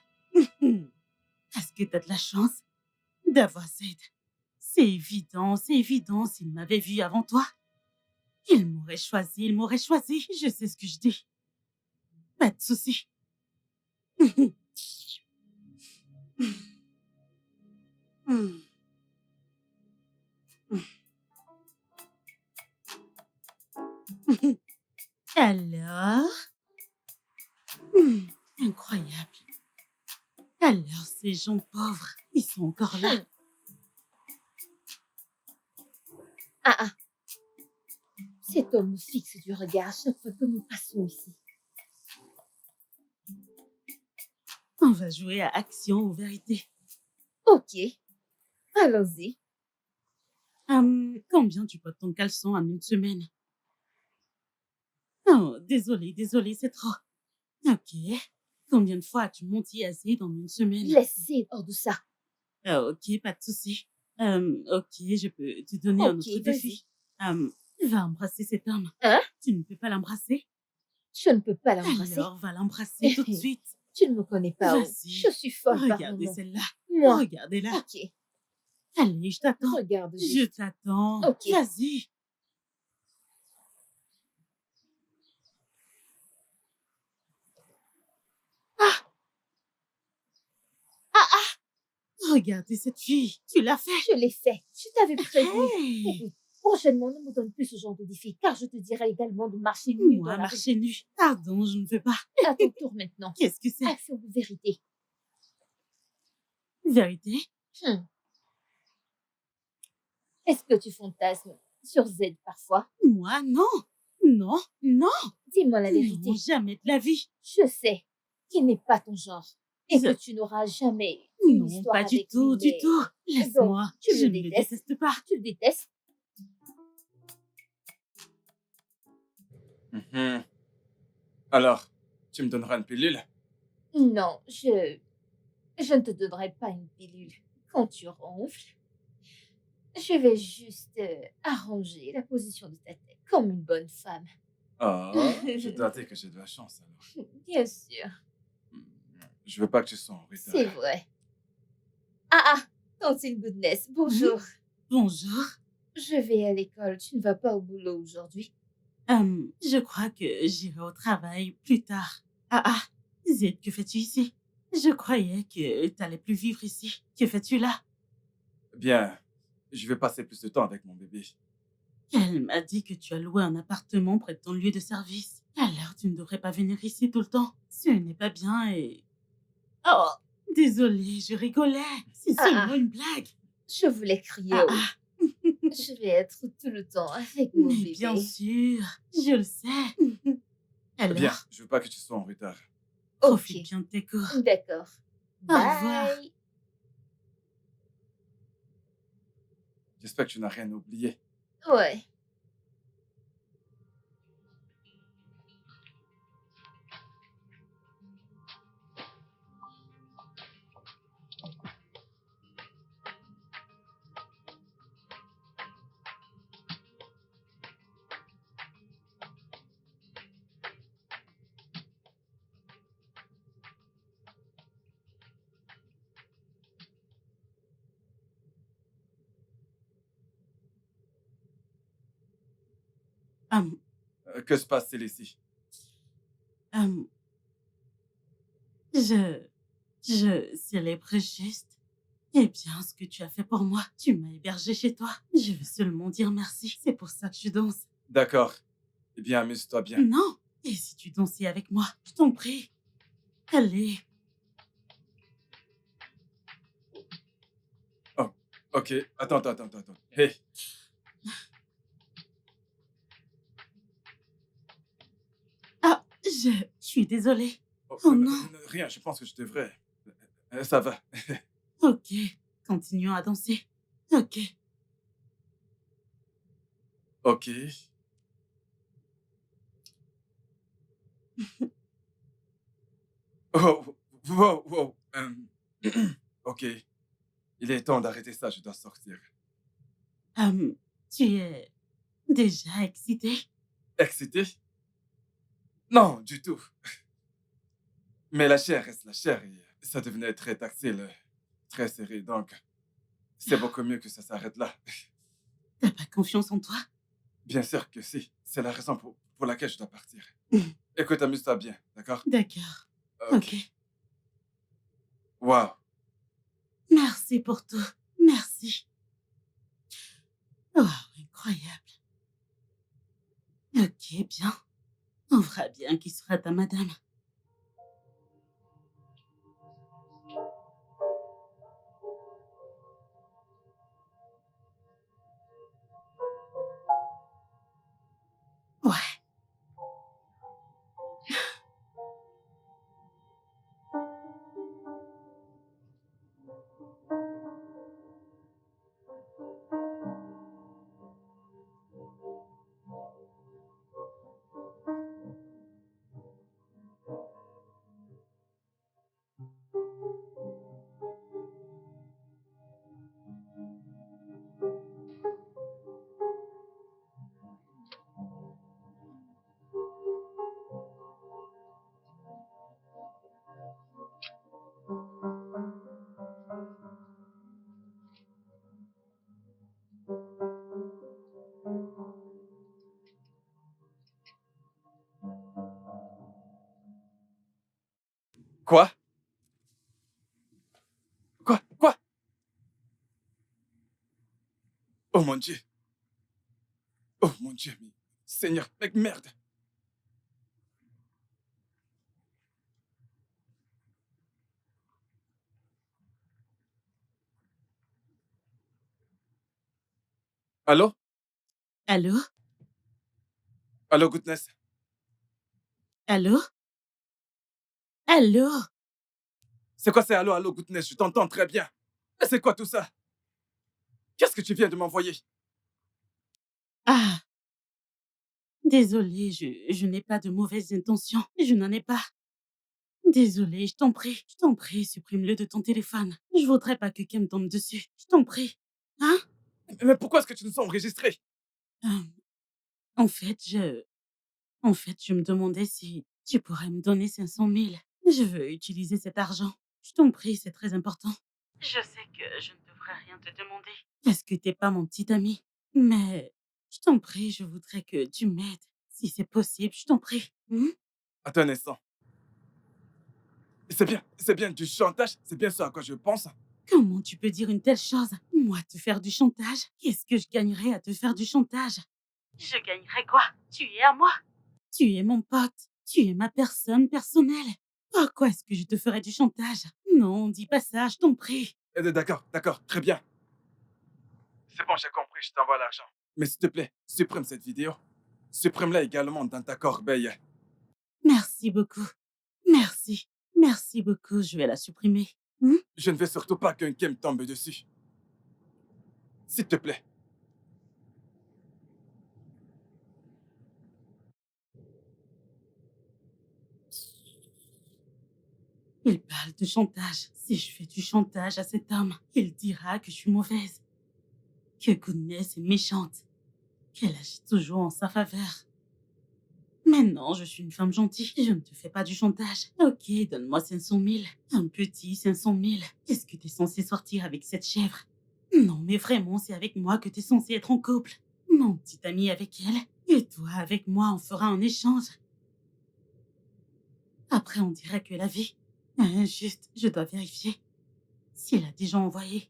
Est-ce que t'as de la chance d'avoir Z? C'est évident. S'il m'avait vu avant toi, il m'aurait choisi. Je sais ce que je dis. Pas de souci. Alors? Incroyable. Alors, ces gens pauvres, ils sont encore là. Ah ah, cet homme nous fixe du regard à chaque fois que nous passons ici. On va jouer à action ou vérité. Ok, allons-y. Combien tu portes ton caleçon en une semaine? Oh, désolé, c'est trop. Ok. Combien de fois as-tu monté assez dans une semaine? Laissez hors de ça. Ah, ok, pas de souci. Ok, je peux te donner un Ok, autre défi. Va embrasser cet homme. Hein? Tu ne peux pas l'embrasser? Je ne peux pas l'embrasser. Alors, va l'embrasser tout de suite. Tu ne me connais pas. Oh. Vas-y. Je suis folle par Regardez moment. celle-là. Moi. Regardez-la. Ok, Allez, je t'attends. regarde Je juste. t'attends. Ok. Vas-y. Regardez cette fille. Tu l'as fait. Je l'ai fait. Je t'avais prévenu. Hey. Écoute, prochainement, ne me donne plus ce genre de défi, car je te dirai également de marcher nu dans Moi, la rue. marcher nu. Pardon, je ne veux pas. À ton tour maintenant. Qu'est-ce que c'est? Action ou vérité? Vérité? Est-ce que tu fantasmes sur Z parfois? Moi, non. Non, non. Dis-moi la vérité. Non, jamais de la vie. Je sais qu'il n'est pas ton genre et Je- que tu n'auras jamais une Non, histoire pas avec du tout, lui, du mais tout. Laisse-moi. tu le Je ne le détestes. déteste pas. Tu le détestes. Mhm. Alors, tu me donneras une pilule? Non, je ne te donnerai pas une pilule. Quand tu ronfles, je vais juste arranger la position de ta tête comme une bonne femme. Ah, je dois dire que j'ai de la chance alors. Bien sûr, Je veux pas que tu sois en retard. c'est vrai. Ah, Tantine Goodness, bonjour. Bonjour. Je vais à l'école, tu ne vas pas au boulot aujourd'hui? Je crois que j'irai au travail plus tard. Zed, que fais-tu ici? Je croyais que t'allais plus vivre ici. Que fais-tu là? Bien, je vais passer plus de temps avec mon bébé. Elle m'a dit que tu as loué un appartement près de ton lieu de service. Alors tu ne devrais pas venir ici tout le temps. Ce n'est pas bien et... Oh, désolée, je rigolais. C'est seulement une blague. Je voulais crier. Ah, Oh. Je vais être tout le temps avec mon Mais bébé. bien sûr, je le sais. Alors, Bien, je veux pas que tu sois en retard. profite Ok, bien de tes cours. d'accord. Au revoir. Bye. J'espère que tu n'as rien oublié. Ouais. Hum, Que se passe-t-il ici? hum, je célèbre juste. Eh bien, ce que tu as fait pour moi, tu m'as hébergé chez toi. Je veux seulement dire merci. C'est pour ça que je danse. D'accord. Eh bien, amuse-toi bien. Non. Et si tu dansais avec moi, je t'en prie. Allez. Ok, attends. Hé, Je suis désolée. oh, Oh non. Rien, je pense que je devrais. Ça va. Ok. Continuons à danser. Ok. Ok. Oh, wow. Ok. Il est temps d'arrêter ça, je dois sortir. Tu es déjà excitée? Excité? Non, du tout. Mais la chair reste la chair et ça devenait très tactile, très serré, donc c'est beaucoup mieux que ça s'arrête là. T'as pas confiance en toi? Bien sûr que si, c'est la raison pour laquelle je dois partir. Mm. Écoute, amuse-toi bien, d'accord? D'accord. Ok. Ok. Wow. Merci pour tout. Merci. Oh, incroyable. Ok, bien. On verra bien qui sera ta madame. Ouais. Quoi? Quoi? Quoi? Oh mon Dieu. Oh mon Dieu, mais Seigneur, mec, merde. Allô? Allô? Allô, Goodness? Allô? Allô? C'est quoi, c'est allô, allô, Goodness? Je t'entends très bien. Mais c'est quoi tout ça? Qu'est-ce que tu viens de m'envoyer? Ah, désolée, je n'ai pas de mauvaises intentions. Je n'en ai pas. Désolée, je t'en prie, supprime-le de ton téléphone. Je voudrais pas que quelqu'un me tombe dessus. Je t'en prie. Hein? Mais pourquoi est-ce que tu nous as enregistrés? Euh, en fait, en fait, je me demandais si tu pourrais me donner 500 000. Je veux utiliser cet argent. Je t'en prie, c'est très important. Je sais que je ne devrais rien te demander parce que t'es pas mon petit ami. Mais je t'en prie, je voudrais que tu m'aides. Si c'est possible, je t'en prie. Attends un instant. C'est bien du chantage? C'est bien ça à quoi je pense? Comment tu peux dire une telle chose? Moi, te faire du chantage? Qu'est-ce que je gagnerais à te faire du chantage? Je gagnerais quoi? Tu es à moi. Tu es mon pote. Tu es ma personne personnelle. Pourquoi est-ce que je te ferais du chantage? Non, dis pas ça, je t'en prie. D'accord, d'accord, très bien. C'est bon, j'ai compris, je t'envoie l'argent. Mais s'il te plaît, supprime cette vidéo. Supprime-la également dans ta corbeille. Merci beaucoup. Merci. Merci beaucoup, je vais la supprimer. Je ne veux surtout pas qu'un game tombe dessus. S'il te plaît. Il parle de chantage. Si je fais du chantage à cet homme, il dira que je suis mauvaise. Que Goodness est méchante. Qu'elle agit toujours en sa faveur. Mais non, je suis une femme gentille. Je ne te fais pas du chantage. Ok, donne-moi 500 000. Un petit 500 000. Est-ce que t'es censé sortir avec cette chèvre? Non, mais vraiment, c'est avec moi que t'es censé être en couple. Mon petit ami avec elle. Et toi, avec moi, on fera un échange. Après, on dirait que la vie... juste, je dois vérifier. S'il a déjà envoyé.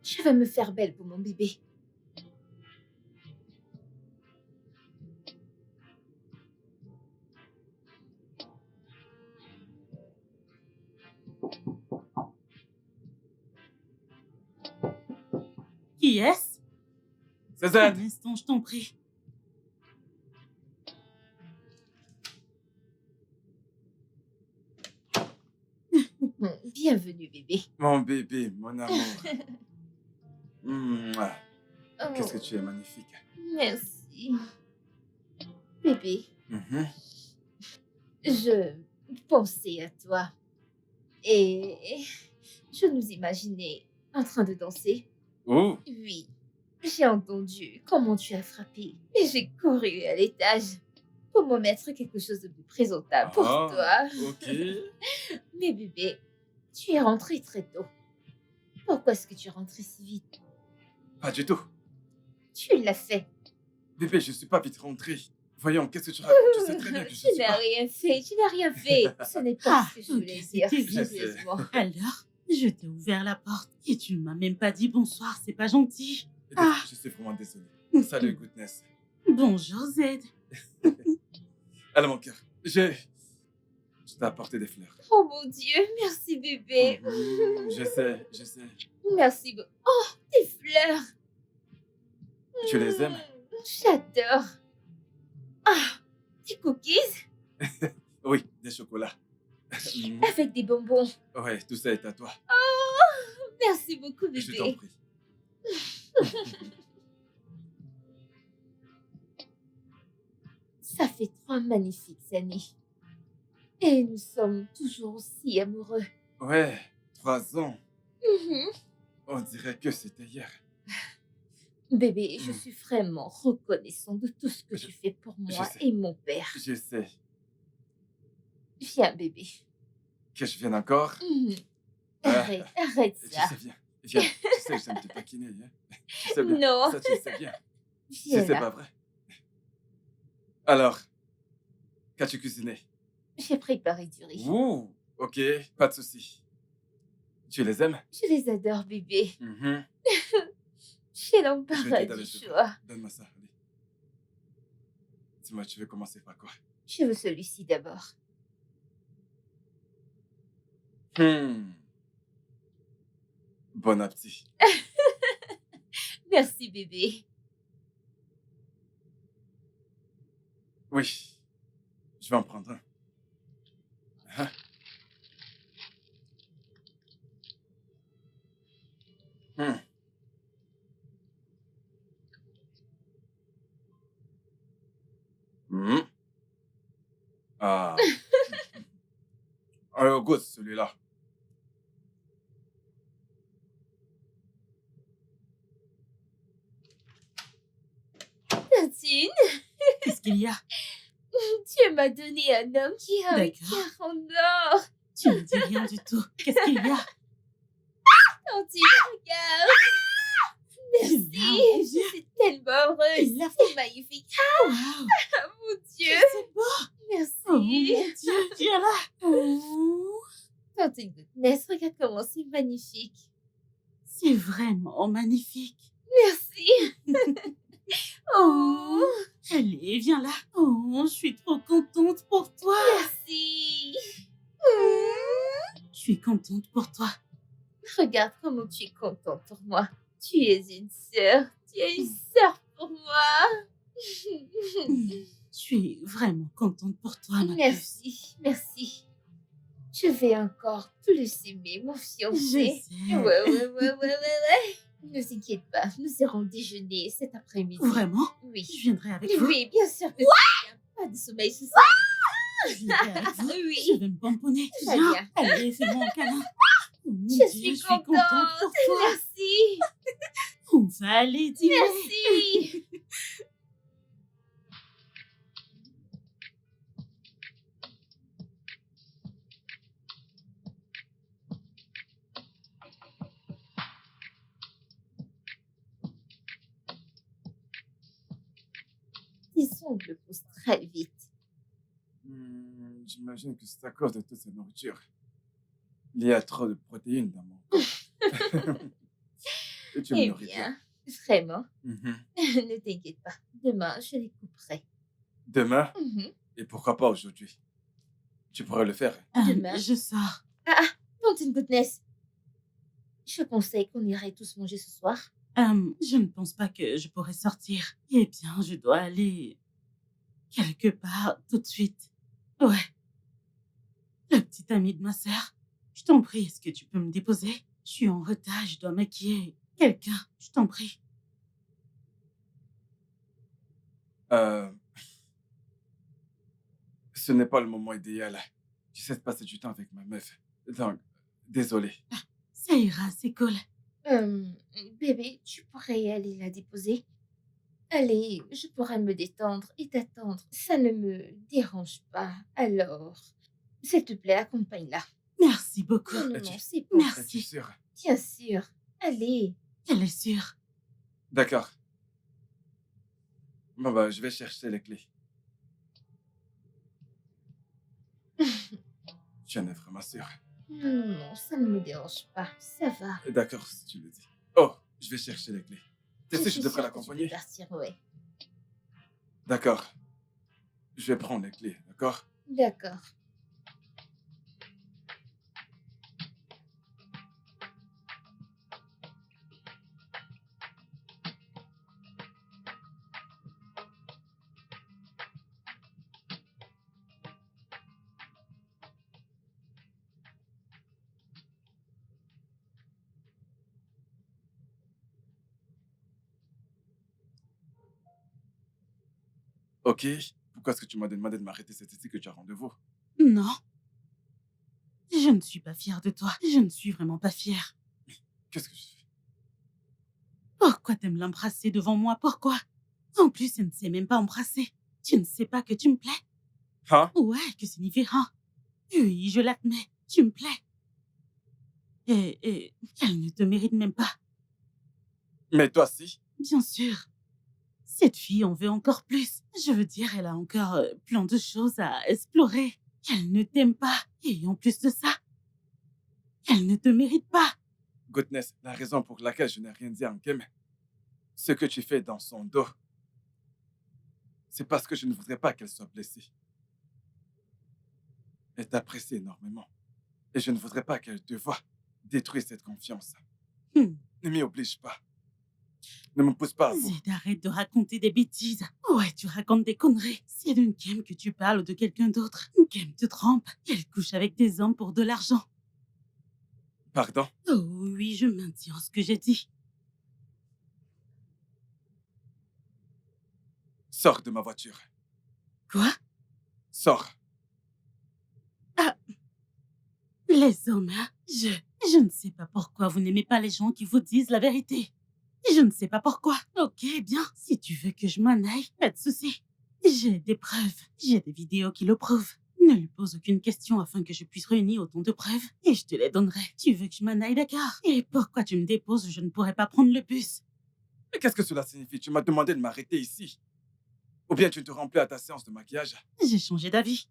Je vais me faire belle pour mon bébé. Qui est-ce? C'est Un Z. instant, je t'en prie. Bienvenue, bébé. Mon bébé, mon amour. Mouah. Qu'est-ce que Oh, tu es magnifique. merci. Bébé, Mhm. je pensais à toi et je nous imaginais en train de danser. Oh, Oui, j'ai entendu comment tu as frappé et j'ai couru à l'étage pour me mettre quelque chose de plus présentable pour ah, toi. ok. Mais bébé, tu es rentré très tôt. Pourquoi est-ce que tu es rentré si vite? Pas du tout. Tu l'as fait. Bébé, je suis pas vite rentré. Voyons, qu'est-ce que tu racontes? Tu sais très bien que je Tu suis n'as pas. rien fait, tu n'as rien fait. Ce n'est pas Ah, ce que je ok, voulais dire, c'était Je sais. sérieusement. Alors, je t'ai ouvert la porte et tu ne m'as même pas dit bonsoir, c'est pas gentil. Écoute, Ah. je suis vraiment désolé. Salut, Goodness. Bonjour Z. Alors, mon cœur, je t'ai apporté des fleurs. Oh mon Dieu, merci bébé. Je sais, je sais. Merci beaucoup. Oh, tes fleurs. Tu les aimes? J'adore. Ah, des cookies Oui, des chocolats. avec des bonbons. Ouais, tout ça est à toi. Oh, merci beaucoup Je t'en bébé. prie. Ça fait 3 magnifiques années. Et nous sommes toujours aussi amoureux. Ouais, 3 ans. Mhm. On dirait que c'était hier. Bébé, je Mm. suis vraiment reconnaissant de tout ce que Je- tu fais pour moi sais. et mon père. Je sais. Viens bébé. Que je vienne encore? Mhm. Ah, Arrête tu ça. sais bien. Viens. Tu sais que j'aime te taquiner. Hein? Tu sais bien. Non. Ça, tu le sais bien. Si Viens c'est là. pas vrai. Alors, qu'as-tu cuisiné? J'ai préparé du riz. Ouh, ok, pas de souci. Tu les aimes? Je les adore bébé. Mhm. J'ai Je vais l'embarras t'aider à du les faire. choix. Donne-moi ça. Allez. Dis-moi, tu veux commencer par quoi? Je veux celui-ci d'abord. Bon appétit. Merci bébé. Oui, je vais en prendre un. Hein? Hmm. Hmm. Ah. Alors, goûte celui-là. Tantine, Qu'est-ce qu'il y a? tu m'as donné un homme qui a un D'accord. cœur en or. Tu ne dis rien du tout. Qu'est-ce qu'il y a? Tantine, regarde. Tu Merci. l'as, mon Je Dieu. suis tellement heureuse. Il l'a C'est magnifique. Waouh, Ah, mon Dieu. c'est beau. Merci. Oh mon Dieu, viens là. Oh, Tantine Goodness, regarde comment c'est magnifique. c'est vraiment magnifique. Merci. Oh, Allez, viens là. Oh, je suis trop contente pour toi. merci. Je suis contente pour toi. Regarde comment tu es contente pour moi. Tu es une sœur. Tu es une sœur pour moi. Je suis vraiment contente pour toi, ma puce. Merci, merci. Je vais encore plus aimer mon Je fiancé. sais. Ouais. Ne t'inquiète pas, nous irons déjeuner cet après-midi. Vraiment? Oui. Je viendrai avec vous. Oui, bien sûr que tu viens. Pas de sommeil ce soir. Je viendrai avec vous. Je Oui, vais me pomponner. Très Viens. bien. Allez, fais-moi un câlin. Oh mon Je Dieu, suis je suis contente pour toi. Merci, On va aller dîner. merci. Tes ongles poussent très vite. J'imagine que c'est à cause de toute cette nourriture. Il y a trop de protéines dans mon corps. Et tu me Eh nourris bien. bien, vraiment, Mhm. ne t'inquiète pas. Demain, je les couperai. Demain, Mhm. et pourquoi pas aujourd'hui? Tu pourrais le faire. Demain. Je sors. Tantine Goodness, je pensais qu'on irait tous manger ce soir. Je ne pense pas que je pourrais sortir. Eh bien, je dois aller quelque part tout de suite. Ouais, le petit ami de ma sœur. Je t'en prie, est-ce que tu peux me déposer? Je suis en retard, je dois maquiller quelqu'un. Je t'en prie. Euh, ce n'est pas le moment idéal. J'essaie de passer du temps avec ma meuf. Donc, désolé. Ça ira, c'est cool. Bébé, tu pourrais aller la déposer? Allez, je pourrais me détendre et t'attendre. Ça ne me dérange pas. Alors, s'il te plaît, accompagne-la. Merci beaucoup. Non, non, Es-tu non, c'est bon. es-tu Merci. sûr? Bien sûr. Allez. Elle est sûre. D'accord. Bon, bah, je vais chercher les clés. Tu en es vraiment sûr? Non, non, non, ça ne me dérange pas. Ça va. D'accord, si tu le dis. Oh, je vais chercher les clés. Tu Je sais, je suis devrais sûre que tu peux l'accompagner. partir, ouais. D'accord. Je vais prendre les clés, d'accord? D'accord. Ok. Pourquoi est-ce que tu m'as demandé de m'arrêter? C'est ici que tu as rendez-vous. Non, je ne suis pas fière de toi. Je ne suis vraiment pas fière. Qu'est-ce que je fais? Pourquoi t'aimes l'embrasser devant moi? Pourquoi? En plus, elle ne sait même pas embrasser. Tu ne sais pas que tu me plais? Hein? Ouais, que signifie hein? Oui, je l'admets. Tu me plais. Et elle ne te mérite même pas. Mais toi, si. Bien sûr. Cette fille en veut encore plus. Je veux dire, elle a encore plein de choses à explorer. Elle ne t'aime pas. Et en plus de ça, elle ne te mérite pas. Goodness, la raison pour laquelle je n'ai rien dit à Nkem, ce que tu fais dans son dos, c'est parce que je ne voudrais pas qu'elle soit blessée. Elle t'apprécie énormément. Et je ne voudrais pas qu'elle te voie détruire cette confiance. Hmm. Ne m'y oblige pas. Ne me pousse pas à vous. Zed, arrête de raconter des bêtises. Ouais, tu racontes des conneries. C'est d'une Nkem que tu parles ou de quelqu'un d'autre. Nkem te trompe. Elle couche avec des hommes pour de l'argent. Pardon? Oh oui, je maintiens ce que j'ai dit. Sors de ma voiture. Quoi? Sors. Ah, les hommes, hein? Je ne sais pas pourquoi vous n'aimez pas les gens qui vous disent la vérité. Je ne sais pas pourquoi. Ok, bien. Si tu veux que je m'en aille, pas de souci. J'ai des preuves. J'ai des vidéos qui le prouvent. Ne lui pose aucune question afin que je puisse réunir autant de preuves et je te les donnerai. Tu veux que je m'en aille, d'accord? Et pourquoi tu me déposes? Je ne pourrais pas prendre le bus. Mais qu'est-ce que cela signifie? Tu m'as demandé de m'arrêter ici. Ou bien tu ne te rends plus à ta séance de maquillage. J'ai changé d'avis.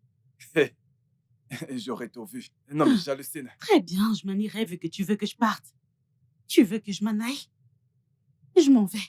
Et j'aurais tout vu. Non, mais j'hallucine. Très bien, je m'en irai vu que tu veux que je parte. Tu veux que je m'en aille? Je m'en vais.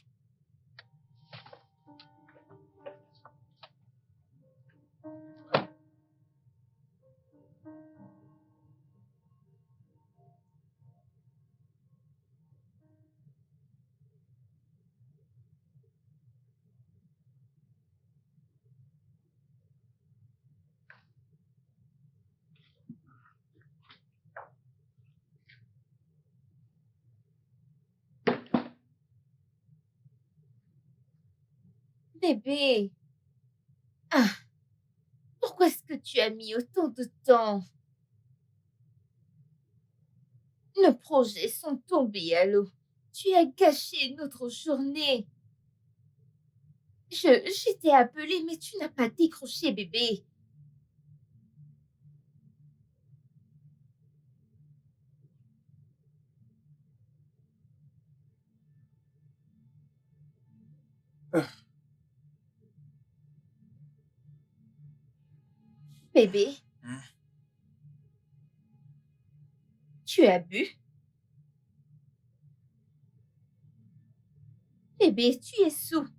Bébé. Ah, pourquoi est-ce que tu as mis autant de temps? Nos projets sont tombés à l'eau. Tu as gâché notre journée. Je t'ai appelé, mais tu n'as pas décroché, bébé. Euh, Bébé, hmm. tu as bu? Bébé, tu es saoul.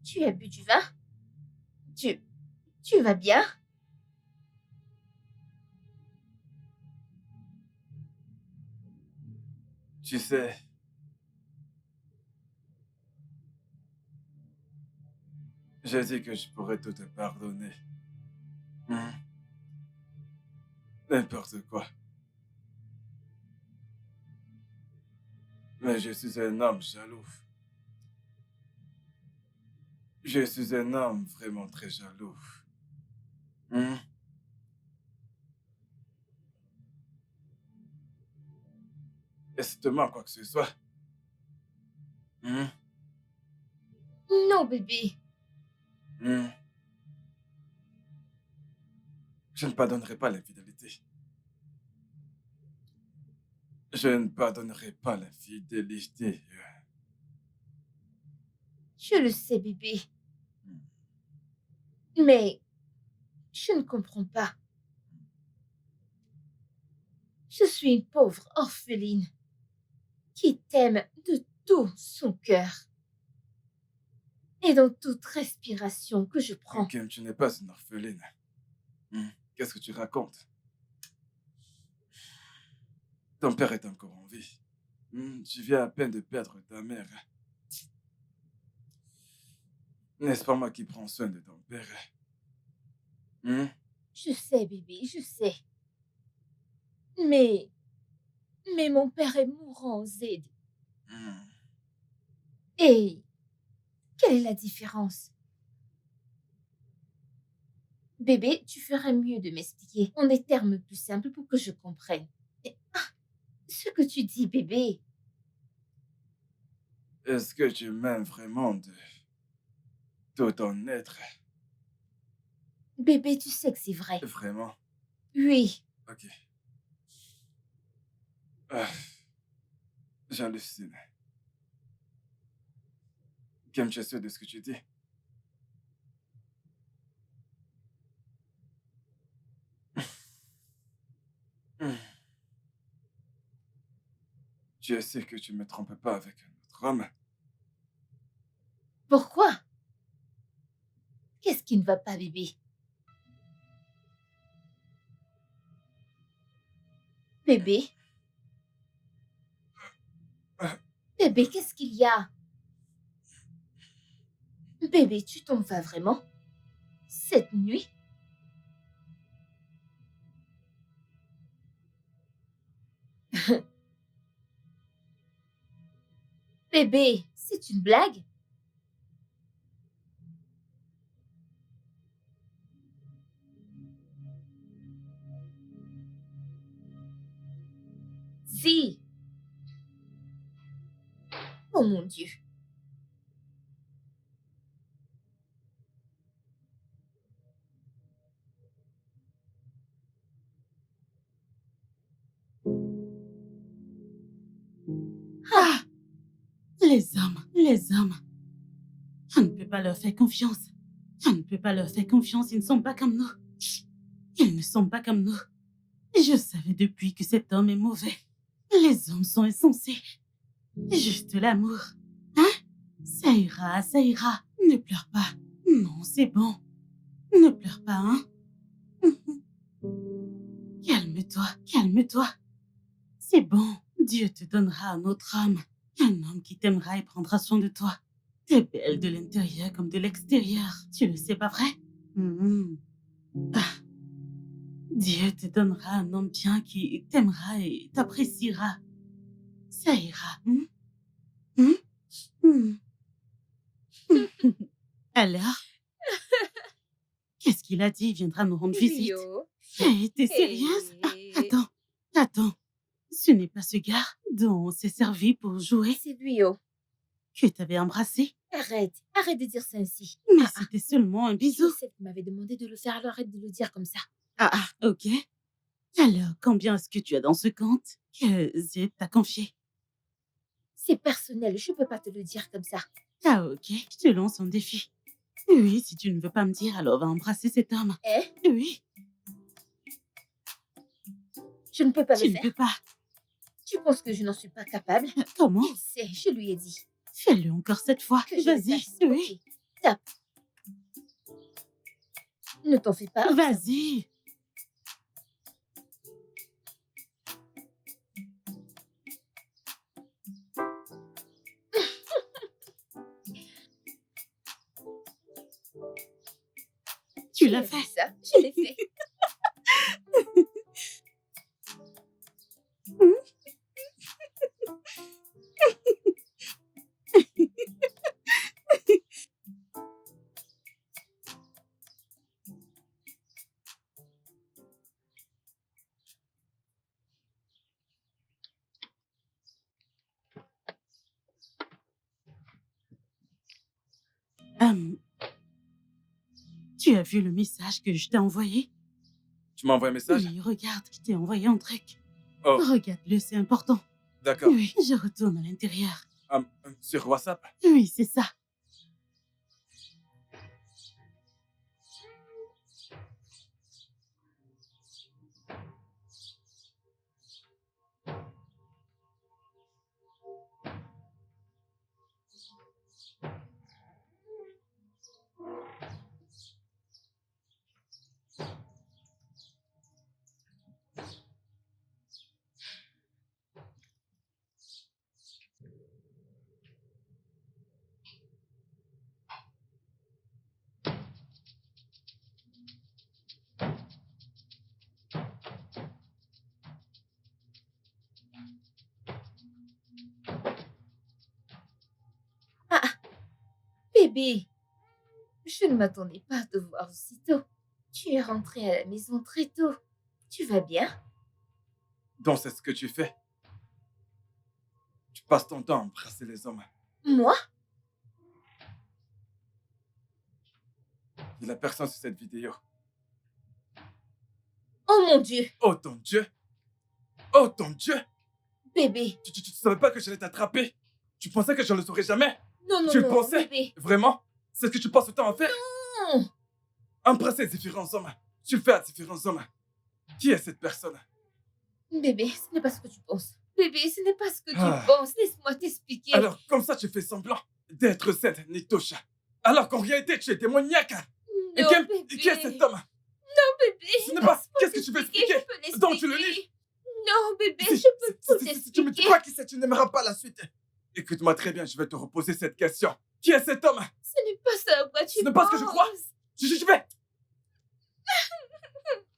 Tu as bu du vin? Tu, tu vas bien? Tu sais, J'ai dit que je pourrais tout te pardonner. Hmm. N'importe quoi. Mais je suis un homme jaloux. Je suis un homme vraiment très jaloux. Hmm. Est-ce que te manque quoi que ce soit? Hmm. Non, bébé. Hmm. Je ne pardonnerai pas l'infidélité. Je ne pardonnerai pas l'infidélité. Je le sais, bébé. Hmm. Mais je ne comprends pas. Je suis une pauvre orpheline qui t'aime de tout son cœur et dans toute respiration que je prends. Kim, tu n'es pas une orpheline. Hmm. Qu'est-ce que tu racontes? Ton père est encore en vie. Hmm. Tu viens à peine de perdre ta mère. N'est-ce pas moi qui prends soin de ton père? Hmm. Je sais, bébé, je sais. Mais mon père est mourant, Zed. Hmm. Et quelle est la différence? Bébé, tu ferais mieux de m'expliquer en des termes plus simples pour que je comprenne. Ce que tu dis, bébé, Est-ce que tu m'aimes vraiment de tout ton être? bébé, tu sais que c'est vrai. Vraiment? Oui, Ok. Ah, j'hallucine. Kim, tu es sûr de ce que tu dis? Hmm. Tu es sûr que tu ne me trompes pas avec un autre homme? pourquoi? Qu'est-ce qui ne va pas, bébé? Bébé? Bébé, qu'est-ce qu'il y a? Bébé, tu t'en vas vraiment? Cette nuit? Bébé, c'est une blague? Si. Oh mon Dieu. Ah, les hommes, les hommes. On ne peut pas leur faire confiance. On ne peut pas leur faire confiance, ils ne sont pas comme nous. Ils ne sont pas comme nous. Je savais depuis que cet homme est mauvais. Les hommes sont insensés. Juste l'amour. Hein? Ça ira, ça ira. Ne pleure pas. Non, c'est bon. Ne pleure pas, hein? Calme-toi, calme-toi. C'est bon. Dieu te donnera un autre homme. Un homme qui t'aimera et prendra soin de toi. T'es belle de l'intérieur comme de l'extérieur. Tu le sais, pas vrai? Mhm. Ah. Dieu te donnera un homme bien qui t'aimera et t'appréciera. Ça ira. Alors, qu'est-ce qu'il a dit? Il viendra nous rendre visite. Rio. Hey, t'es sérieuse? Ah, attends, attends. Ce n'est pas ce gars dont on s'est servi pour jouer C'est Rio. que t'avais embrassé. Arrête. Arrête de dire ça ainsi. Mais c'était seulement un C'est bisou. celle qui m'avait demandé de le faire, alors arrête de le dire comme ça. Ok. Alors, combien est-ce que tu as dans ce compte que Zed t'a confié? C'est personnel, je peux pas te le dire comme ça. Ah, ok. Je te lance un défi. Oui, si tu ne veux pas me dire, alors va embrasser cet homme. Eh? Oui, Je ne peux pas tu le ne faire. peux pas. Tu penses que je n'en suis pas capable? Comment? Il sait, je lui ai dit. Fais-le encore cette fois. Que je le Vas-y, fasse. oui. Ok, tape. Ne t'en fais pas. Vas-y. Tu l'as as fait. vu ça? Je l'ai fait. Hum, Tu as vu le message que je t'ai envoyé? Tu m'as envoyé un message? Oui, regarde, je t'ai envoyé un truc. Oh, Regarde-le, c'est important. d'accord. Oui, je retourne à l'intérieur. Sur WhatsApp? Oui, c'est ça. Ah, bébé, je ne m'attendais pas à te voir aussitôt. Tu es rentré à la maison très tôt. Tu vas bien? Donc, c'est ce que tu fais. Tu passes ton temps à embrasser les hommes. Moi? Il n'y a personne sur cette vidéo. Oh mon Dieu! Oh ton Dieu! Oh ton Dieu! Bébé! Tu ne savais pas que j'allais t'attraper? Tu pensais que je ne le saurais jamais? Non, non, Tu le non, pensais? bébé! Vraiment? C'est ce que tu passes le temps à faire? Non! Embrasser différents hommes. Tu le fais à différents hommes. Qui est cette personne? Bébé, ce n'est pas ce que tu penses. Bébé, ce n'est pas ce que tu Ah. penses. Laisse-moi t'expliquer. Alors, comme ça, tu fais semblant d'être cette Nitosha. Alors qu'en réalité, tu es démoniaque. Et Non, bébé. qui est cet homme? Bébé, Ce n'est pas... laisse-moi Qu'est-ce que tu veux t'expliquer, expliquer? je peux Donc, tu le l'expliquer. lis? Non, bébé, Si- je peux si- tout si tu me dis t'expliquer. pas qui c'est, tu n'aimeras pas la suite. Écoute-moi très bien, je vais te reposer cette question. Qui est cet homme? Ce n'est pas ça à quoi tu Ce n'est pas ce que je crois. penses. Je vais.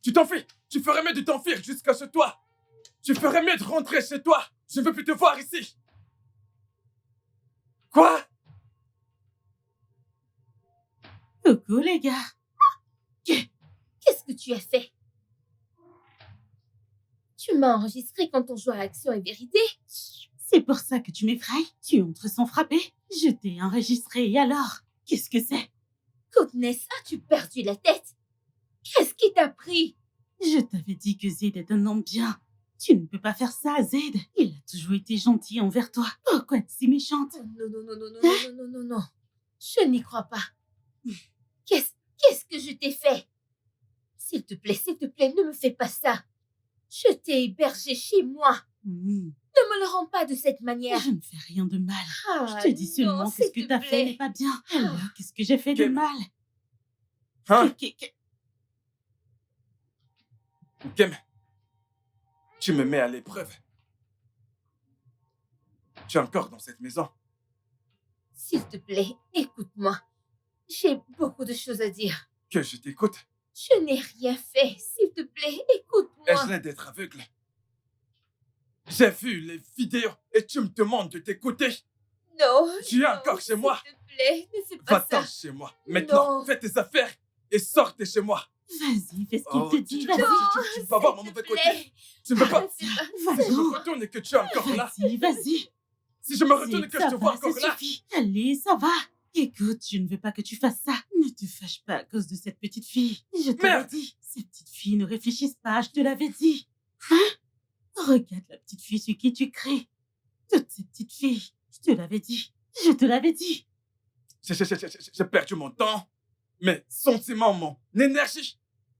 Tu t'enfuis. Tu ferais mieux de t'enfuir jusqu'à chez toi. Tu ferais mieux de rentrer chez toi. Je ne veux plus te voir ici. Quoi? Coucou, les gars. Qu'est-ce que tu as fait? Tu m'as enregistré quand on joue à Action et Vérité? C'est pour ça que tu m'effraies. Tu entres sans frapper. Je t'ai enregistré et alors? Qu'est-ce que c'est? Goodness, as-tu perdu la tête? Qu'est-ce qui t'a pris? Je t'avais dit que Zed est un homme bien. Tu ne peux pas faire ça à Zed. Il a toujours été gentil envers toi. Pourquoi es-tu si méchante? Oh, non, non, non, non, non, non, non, non, non. Je n'y crois pas. Qu'est-ce que je t'ai fait? S'il te plaît, ne me fais pas ça. Je t'ai hébergé chez moi. Hmm, Ne me le rends pas de cette manière. Je ne fais rien de mal. Ah, Je te dis seulement non, que ce s'il que te t'as fait plaît. n'est pas bien. Alors, qu'est-ce que j'ai fait de Kim. mal? Hein? Que- Kim, tu me mets à l'épreuve. Tu es encore dans cette maison. S'il te plaît, écoute-moi. J'ai beaucoup de choses à dire. Que je t'écoute. Je n'ai rien fait. S'il te plaît, écoute-moi. Ai-je l'air d'être aveugle? J'ai vu les vidéos et tu me demandes de t'écouter. Non. Tu es non, encore chez moi. S'il te plaît, ne fais pas Va-t'en ça. chez moi. Maintenant, Non. fais tes affaires et sors de chez moi. Vas-y, fais ce qu'il Oh, te dit. tu Vas-y, ne peux pas voir mon S'il te mauvais côté. plaît. Tu ne peux pas. Fais pas Si vas-y. je me retourne et que tu es encore là. Vas-y. Si je me retourne et Zed, que ça je te vois va, encore ça là. suffit. Allez, ça va. Écoute, je ne veux pas que tu fasses ça. Ne te fâche pas à cause de cette petite fille. Je te l'ai Merde. dit. Ces petites filles ne réfléchissent pas, je te l'avais dit. Hein? Regarde la petite fille sur qui tu cries. Toutes ces petites filles. Je te l'avais dit. Je te l'avais dit. J'ai perdu mon temps, mes sentiments, mon énergie.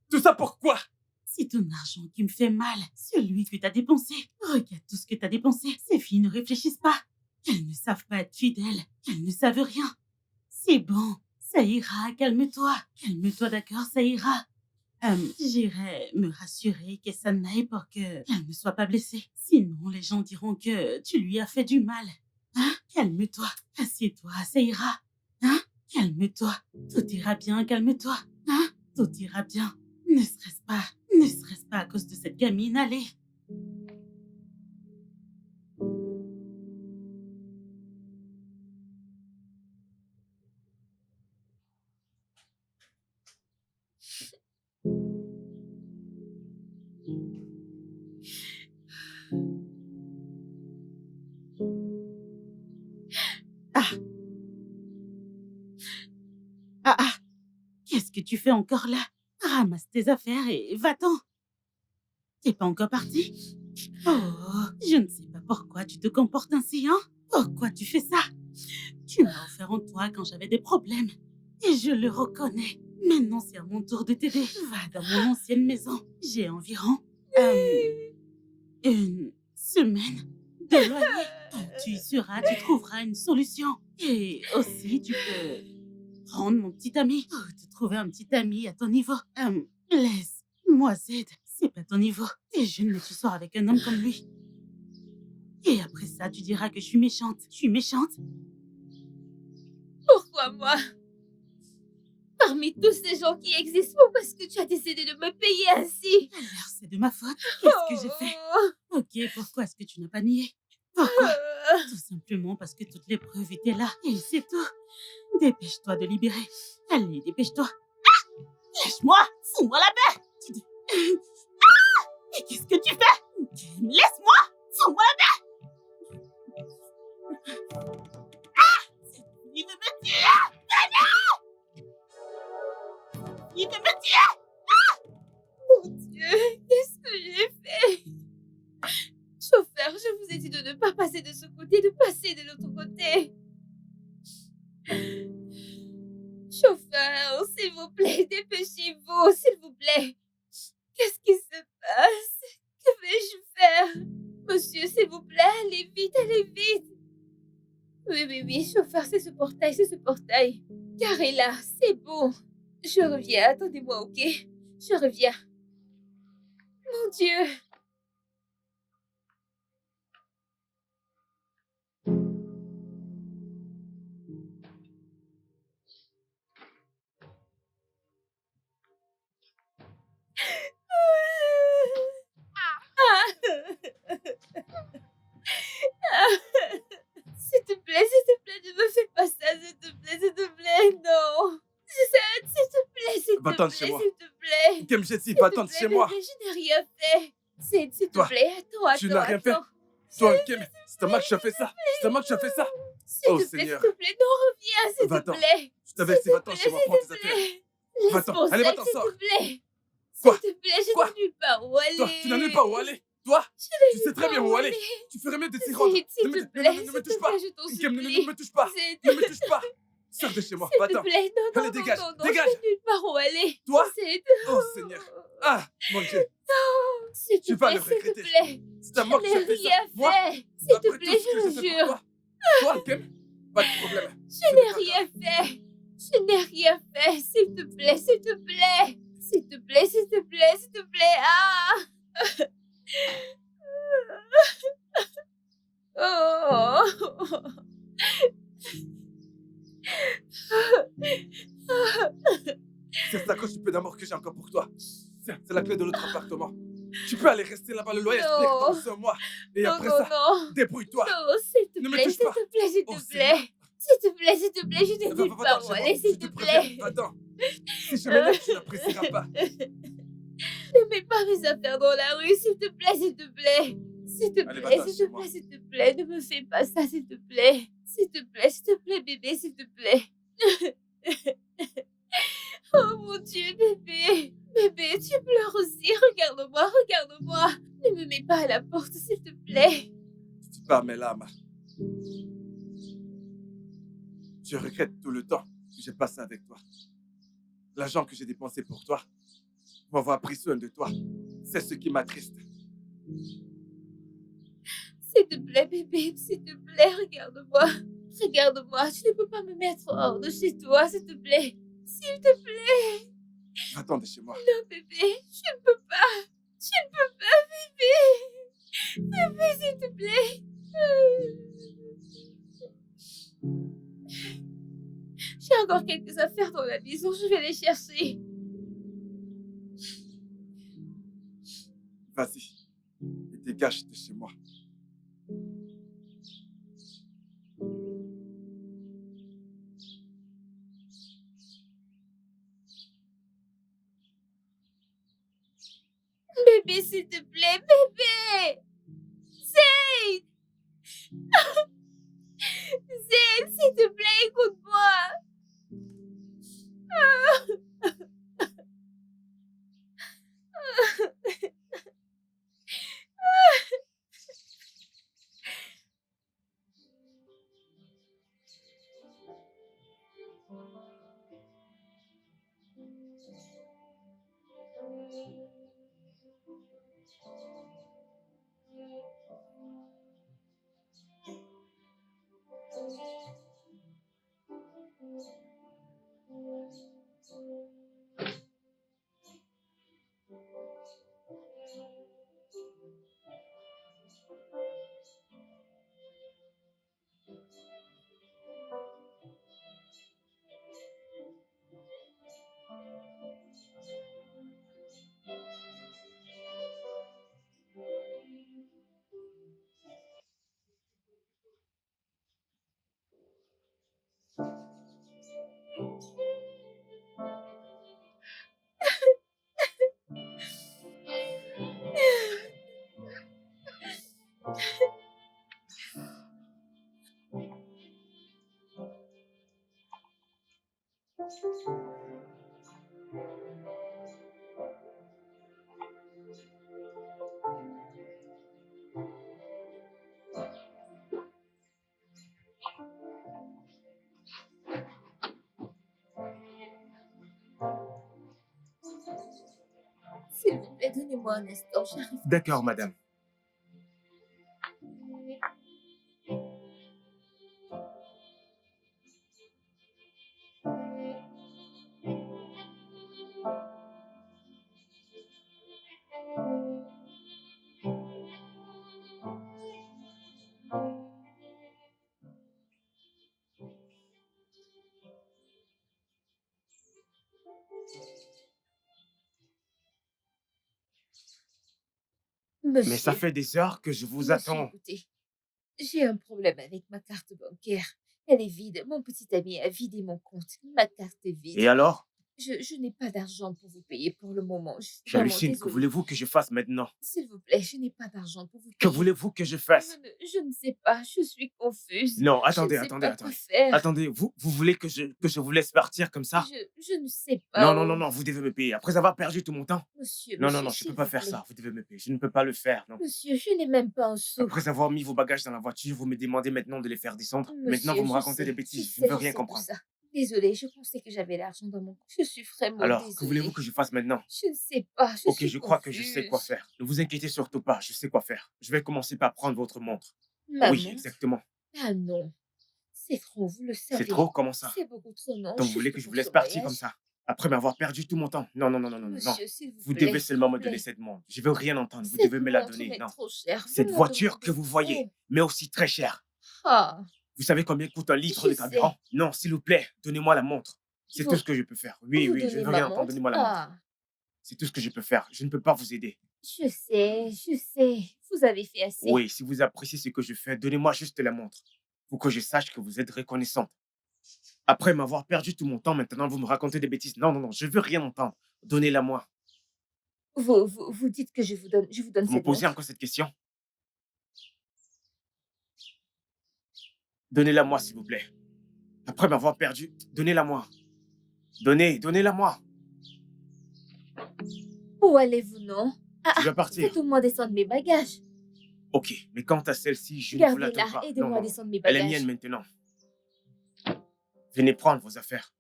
Tout ça pourquoi? C'est ton argent qui me fait mal. Celui que t'as dépensé. Regarde tout ce que t'as dépensé. Ces filles ne réfléchissent pas. Elles ne savent pas être fidèles. Elles ne savent rien. C'est bon. Ça ira. Calme-toi. Calme-toi, d'accord? Ça ira. J'irai me rassurer que ça n'aille pour qu'elle ne soit pas blessée. Sinon, les gens diront que tu lui as fait du mal. Hein? Calme-toi. Assieds-toi. Ça ira. Hein? Calme-toi. Tout ira bien. Calme-toi. Hein? Tout ira bien. Ne serait-ce pas à cause de cette gamine, allez. Ah, ah, qu'est-ce que tu fais encore là? Ramasse tes affaires et va-t'en. T'es pas encore parti? Oh, je ne sais pas pourquoi tu te comportes ainsi, hein? Pourquoi tu fais ça? Tu m'as offert en toi quand j'avais des problèmes. Et je le reconnais. Maintenant, c'est à mon tour de t'aider. Va dans mon ancienne maison. J'ai environ une semaine de loyer. Quand tu y seras, tu trouveras une solution. Et aussi, tu peux prendre mon petit ami. Ou te trouver un petit ami à ton niveau. Laisse-moi Zed. C'est pas ton niveau. T'es jeune, mais tu sors avec un homme comme lui. Et après ça, tu diras que je suis méchante. Je suis méchante? Pourquoi moi? Parmi tous ces gens qui existent, pourquoi est-ce que tu as décidé de me payer ainsi? Alors, c'est de ma faute. Qu'est-ce que j'ai fait? Ok, pourquoi est-ce que tu n'as pas nié? Pourquoi? Tout simplement parce que toutes les preuves étaient là. Et c'est tout. Dépêche-toi de libérer. Allez, dépêche-toi. Lâche-moi! Fous-moi la paix! Mais qu'est-ce que tu fais? Laisse-moi! Fous-moi la paix! Il veut me tuer! Il veut me tuer! Mon Dieu, qu'est-ce que j'ai fait? Chauffeur, je vous ai dit de ne pas passer de ce côté, de passer de l'autre côté. Chauffeur, s'il vous plaît, dépêchez-vous, s'il vous plaît. Qu'est-ce qui se passe? Que vais-je faire? Monsieur, s'il vous plaît, allez vite, allez vite. Oui, chauffeur, c'est ce portail, c'est ce portail. Carré là, c'est bon. Je reviens, attendez-moi, ok? Je reviens. Mon Dieu. S'il te plaît, ne me fais pas ça, s'il te plaît, non. S'il te plaît, s'il te Va-t'en de plaît, chez moi. s'il te plaît. Kem Jessie, S'il te va-t'en de plaît, chez moi. bébé, je n'ai rien fait. S'il te Toi, plaît, attends, tu n'as rien fait. attends. Toi, Kem, c'est à moi que tu as fait ça. C'est à moi que tu as fait ça. S'il Oh, te plaît, Seigneur. s'il te plaît, non, reviens, s'il te Va-t'en. plaît. Je t'avais laissé, va-t'en chez moi, prends tes S'il te affaires. plaît. Va-t'en. Laisse mon Allez, sac, va-t'en, s'il sors. te plaît. Quoi? S'il te plaît, je Quoi? n'ai nulle part où aller. Toi, tu n'as nulle part où aller. Toi, tu sais très bien où aller. Tu ferais mieux de t'y rendre. S'il te plaît, Ne me touche pas. je t'en Kem, ne supplie. me touche pas. Ne me touche pas. Sors de chez moi, S'il te va-t'en. plaît, non, Allez, dégage, non, dégage. je n'ai nulle part où aller. Toi? C'est... Oh, Seigneur. Ah, mon Dieu. S'il te Tu vas plaît, le s'il te regretter. plaît. C'est à moi que Je tu n'ai as fait ça. rien Moi, fait. S'il te après plaît, tout ce que je j'ai le fait pour jure. toi. Toi, Kem, pas de problème. Je n'ai rien fait. Je n'ai rien fait. S'il te plaît, s'il te plaît. S'il te plaît, s'il te plaît, s'il te plaît. Ah! Oh! C'est ça que tu peux d'amour que j'ai encore pour toi. C'est la clé de notre appartement. Tu peux aller rester là-bas, le loyer expire Non. dans un mois. Et Non, après non, ça, non. débrouille-toi. Non, s'il te Ne me plaît, touche s'il pas. te plaît, s'il Oh, te Seigneur. plaît. S'il te plaît, s'il te plaît, je n'ai nulle Va-t'en part où chez moi. aller, Je s'il te te préviens. plaît. Va-t'en. Si je m'énerve, tu n'apprécieras pas. Ne mets pas mes affaires dans la rue, s'il te plaît, s'il te plaît. S'il te Allez, plaît, va-t'en s'il chez te moi. plaît, s'il te plaît, ne me fais pas ça, s'il te plaît. S'il te plaît, bébé, s'il te plaît. Oh mon Dieu, bébé. Bébé, tu pleures aussi. Regarde-moi, regarde-moi. Ne me mets pas à la porte, s'il te plaît. Tu pars mes larmes. Je regrette tout le temps que j'ai passé avec toi. L'argent que j'ai dépensé pour toi, pour avoir pris soin de toi, c'est ce qui m'attriste. S'il te plaît, bébé, s'il te plaît, regarde-moi. Regarde-moi, tu ne peux pas me mettre hors de chez toi, s'il te plaît. S'il te plaît. Va-t'en de chez moi. Non, bébé, je ne peux pas. Je ne peux pas, bébé. Bébé, s'il te plaît. J'ai encore quelques affaires dans la maison, je vais les chercher. Vas-y, et dégage de chez moi. Bébé, s'il te plaît, bébé! Zayn! Zayn, s'il te plaît, écoute-moi! S'il vous plaît, donnez-moi un instant, j'arrive. D'accord, madame. Mais ça Monsieur, fait des heures que je vous monsieur, attends. écoutez, j'ai un problème avec ma carte bancaire. Elle est vide. Mon petit ami a vidé mon compte. Ma carte est vide. Et alors? Je n'ai pas d'argent pour vous payer pour le moment. Je suis vraiment J'hallucine. Que désolée. voulez-vous que je fasse maintenant? S'il vous plaît, je n'ai pas d'argent pour vous Que payer. voulez-vous que je fasse? Je ne sais pas, je suis confuse. Non, Je attendez, ne sais attendez, pas quoi attendez. faire. Attendez, vous voulez que je vous laisse partir comme ça? Je ne sais pas. Non, non, non, non, vous devez me payer. Après avoir perdu tout mon temps? Monsieur, Non, non, monsieur, non, je ne s'il peux pas vous faire plaît. ça. Vous devez me payer. Je ne peux pas le faire, non. Monsieur, je n'ai même pas un sou. Après avoir mis vos bagages dans la voiture, vous me demandez maintenant de les faire descendre. Maintenant, Monsieur, vous me je racontez sais, des je bêtises. Je sais, ne veux je rien sais tout comprendre. ça. Désolée, je pensais que j'avais l'argent dans mon compte. Je suis vraiment Alors, que désolée. voulez-vous que je fasse maintenant? Je ne sais pas, je Ok, suis je crois que je sais quoi confuse. faire. Ne vous inquiétez surtout pas, je sais quoi faire. Je vais commencer par prendre votre montre. Ma Oui, montre? exactement. Ah non, c'est trop, vous le savez. C'est trop? Comment ça? C'est beaucoup trop, non. Donc, vous voulez que je vous laisse partir comme ça? Après m'avoir perdu tout mon temps? Non, non, non, non, non, non. Monsieur, s'il vous Vous plaît. devez seulement me donner cette montre. Je veux rien entendre. Vous Cette devez me la montre donner. m'est Non. trop chère. Vous Cette me la voiture que demandez vous voyez, trop. mais aussi très chère. Ah, Vous savez combien coûte un litre Je de carburant? Non, s'il vous plaît, donnez-moi la montre. C'est Vous- tout ce que je peux faire. Oui, vous oui, je donnez veux ma rien entendre. montre? Donnez-moi la montre. Ah, C'est tout ce que je peux faire. Je ne peux pas vous aider. je sais. Vous avez fait assez. Oui, si vous appréciez ce que je fais, donnez-moi juste la montre pour que je sache que vous êtes reconnaissante. Après m'avoir perdu tout mon temps, maintenant vous me racontez des bêtises. Non, non, non, je veux rien entendre. Donnez-la-moi. Vous dites que je vous donne Vous me cette posez montre. encore cette question? Donnez-la-moi, s'il vous plaît. Après m'avoir perdu, donnez-la-moi. Donnez-la-moi. Où allez-vous, non? Je vais partir. Faites-moi descendre mes bagages. Ok, mais quant à celle-ci, je ne vous la donne Gardez-la, pas. Non, aidez-moi à non, descendre mes elle est bagages. mienne maintenant. Venez prendre vos affaires.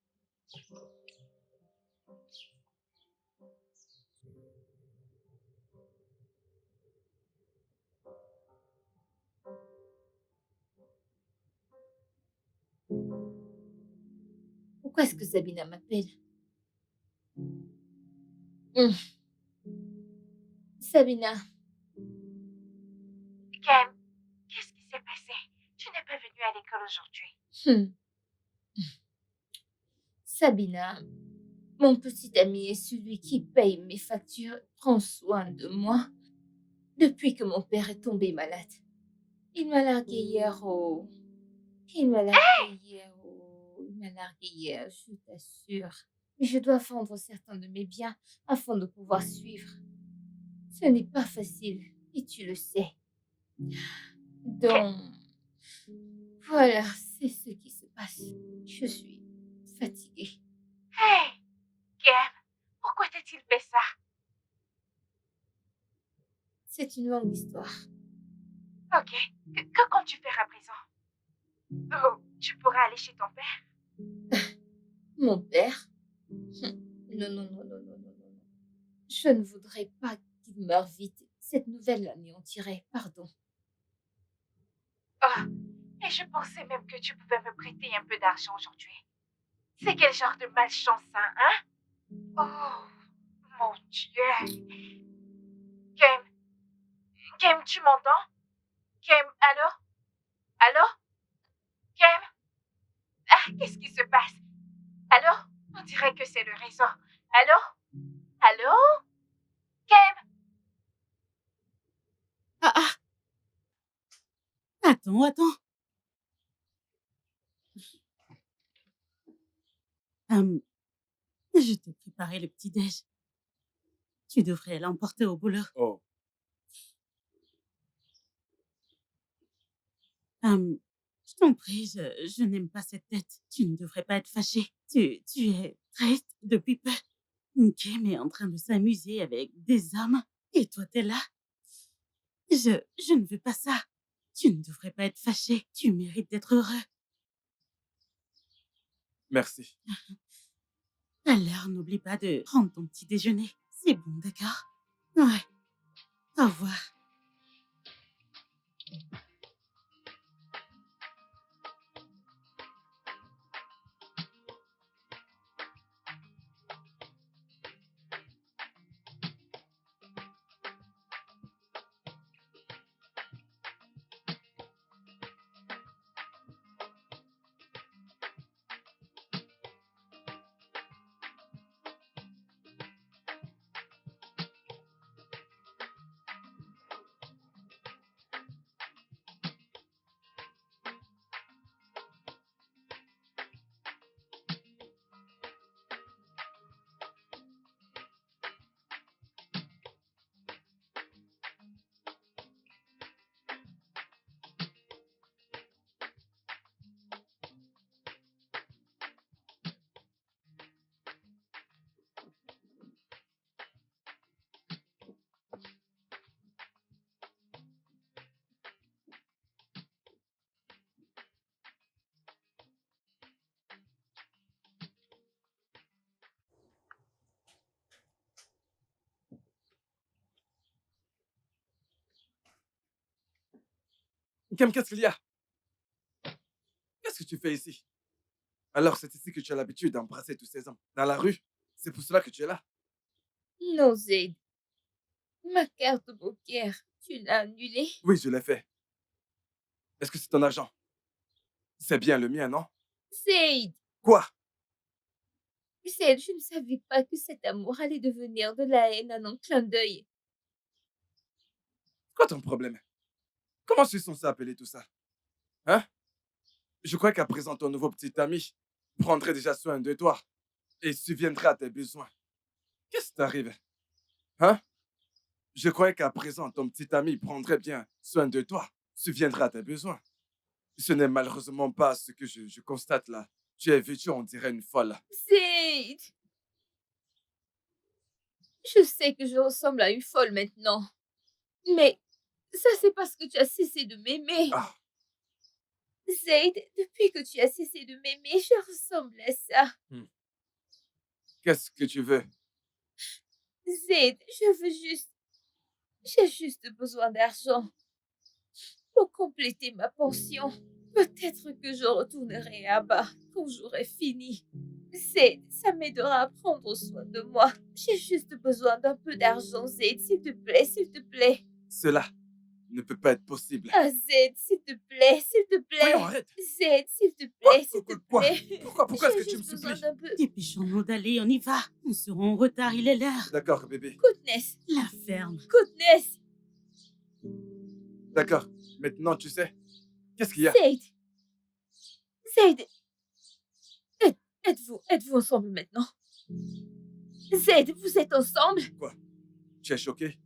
Pourquoi est-ce que Sabina m'appelle? Hum. Sabina, Kem, qu'est-ce qui s'est passé? Tu n'es pas venue à l'école aujourd'hui. hum. Sabina, mon petit ami est celui qui paye mes factures, prend soin de moi. Depuis que mon père est tombé malade, il m'a largué hier au... Il m'a largué hier au... Il m'a largué hier, je t'assure. Mais je dois vendre certains de mes biens afin de pouvoir suivre. Ce n'est pas facile, et tu le sais. Donc, voilà, c'est ce qui se passe. Je suis fatiguée. Hey, Kim, pourquoi t'a-t-il fait ça? C'est une longue histoire. Ok, que comptes-tu faire à présent? Oh, tu pourras aller chez ton père? Mon père? Non, non, non, non, non, non, non, non. Je ne voudrais pas qu'il meure vite. Cette nouvelle l'anéantirait, pardon. Oh, et je pensais même que tu pouvais me prêter un peu d'argent aujourd'hui. C'est quel genre de malchance, ça, hein? Oh, mon Dieu. Kim, tu m'entends? Kim, allô? Allô? Kim? Ah, qu'est-ce qui se passe? Allô? On dirait que c'est le réseau. Allô? Allô? Kim? Ah, ah, attends. Je t'ai préparé le petit-déj. Tu devrais l'emporter au boulot. Oh, Je t'en prie, je n'aime pas cette tête. Tu ne devrais pas être fâché. Tu es triste depuis peu. Kim est en train de s'amuser avec des hommes. Et toi, t'es là. Je ne veux pas ça. Tu ne devrais pas être fâché. Tu mérites d'être heureux. merci. Alors, n'oublie pas de prendre ton petit déjeuner. C'est bon, d'accord? Ouais. Au revoir. Kim, qu'est-ce qu'il y a? Qu'est-ce que tu fais ici? Alors, c'est ici que tu as l'habitude d'embrasser tous ces hommes. Dans la rue? C'est pour cela que tu es là? Non, Zaid. Ma carte bancaire, tu l'as annulée? Oui, je l'ai fait. Est-ce que c'est ton argent? C'est bien le mien, non? Zaid! Quoi? Zaid, je ne savais pas que cet amour allait devenir de la haine en un clin d'œil. Quoi ton problème? Comment je suis censé appeler tout ça? Hein? Je crois qu'à présent, ton nouveau petit ami prendrait déjà soin de toi et subviendrait à tes besoins. Qu'est-ce qui t'arrive? Hein? Je croyais qu'à présent, ton petit ami prendrait bien soin de toi, subviendrait à tes besoins. Ce n'est malheureusement pas ce que je constate là. Tu es vêtue, on dirait une folle. Zaid! Je sais que je ressemble à une folle maintenant. Mais ça, c'est parce que tu as cessé de m'aimer. Ah, Zaid, depuis que tu as cessé de m'aimer, je ressemble à ça. qu'est-ce que tu veux? Zaid, j'ai juste besoin d'argent pour compléter ma pension. Peut-être que je retournerai à bas quand j'aurai fini. Zaid, ça m'aidera à prendre soin de moi. J'ai juste besoin d'un peu d'argent, Zaid, s'il te plaît, s'il te plaît. Cela ne peut pas être possible. Ah, Zaid, s'il te plaît, s'il te plaît. Voyons, arrête. Zaid, s'il te Quoi? plaît, s'il te Quoi? plaît. Pourquoi est-ce J'ai que tu me juste besoin supplies? d'un peu. Dépêchons-nous d'aller, on y va. On sera en retard, il est l'heure. D'accord, bébé. Goodness, La ferme. goodness. D'accord. Maintenant, tu sais. Qu'est-ce qu'il y a? Zaid, Zaid, êtes-vous ensemble maintenant? Zaid, vous êtes ensemble? Quoi? Tu es choqué?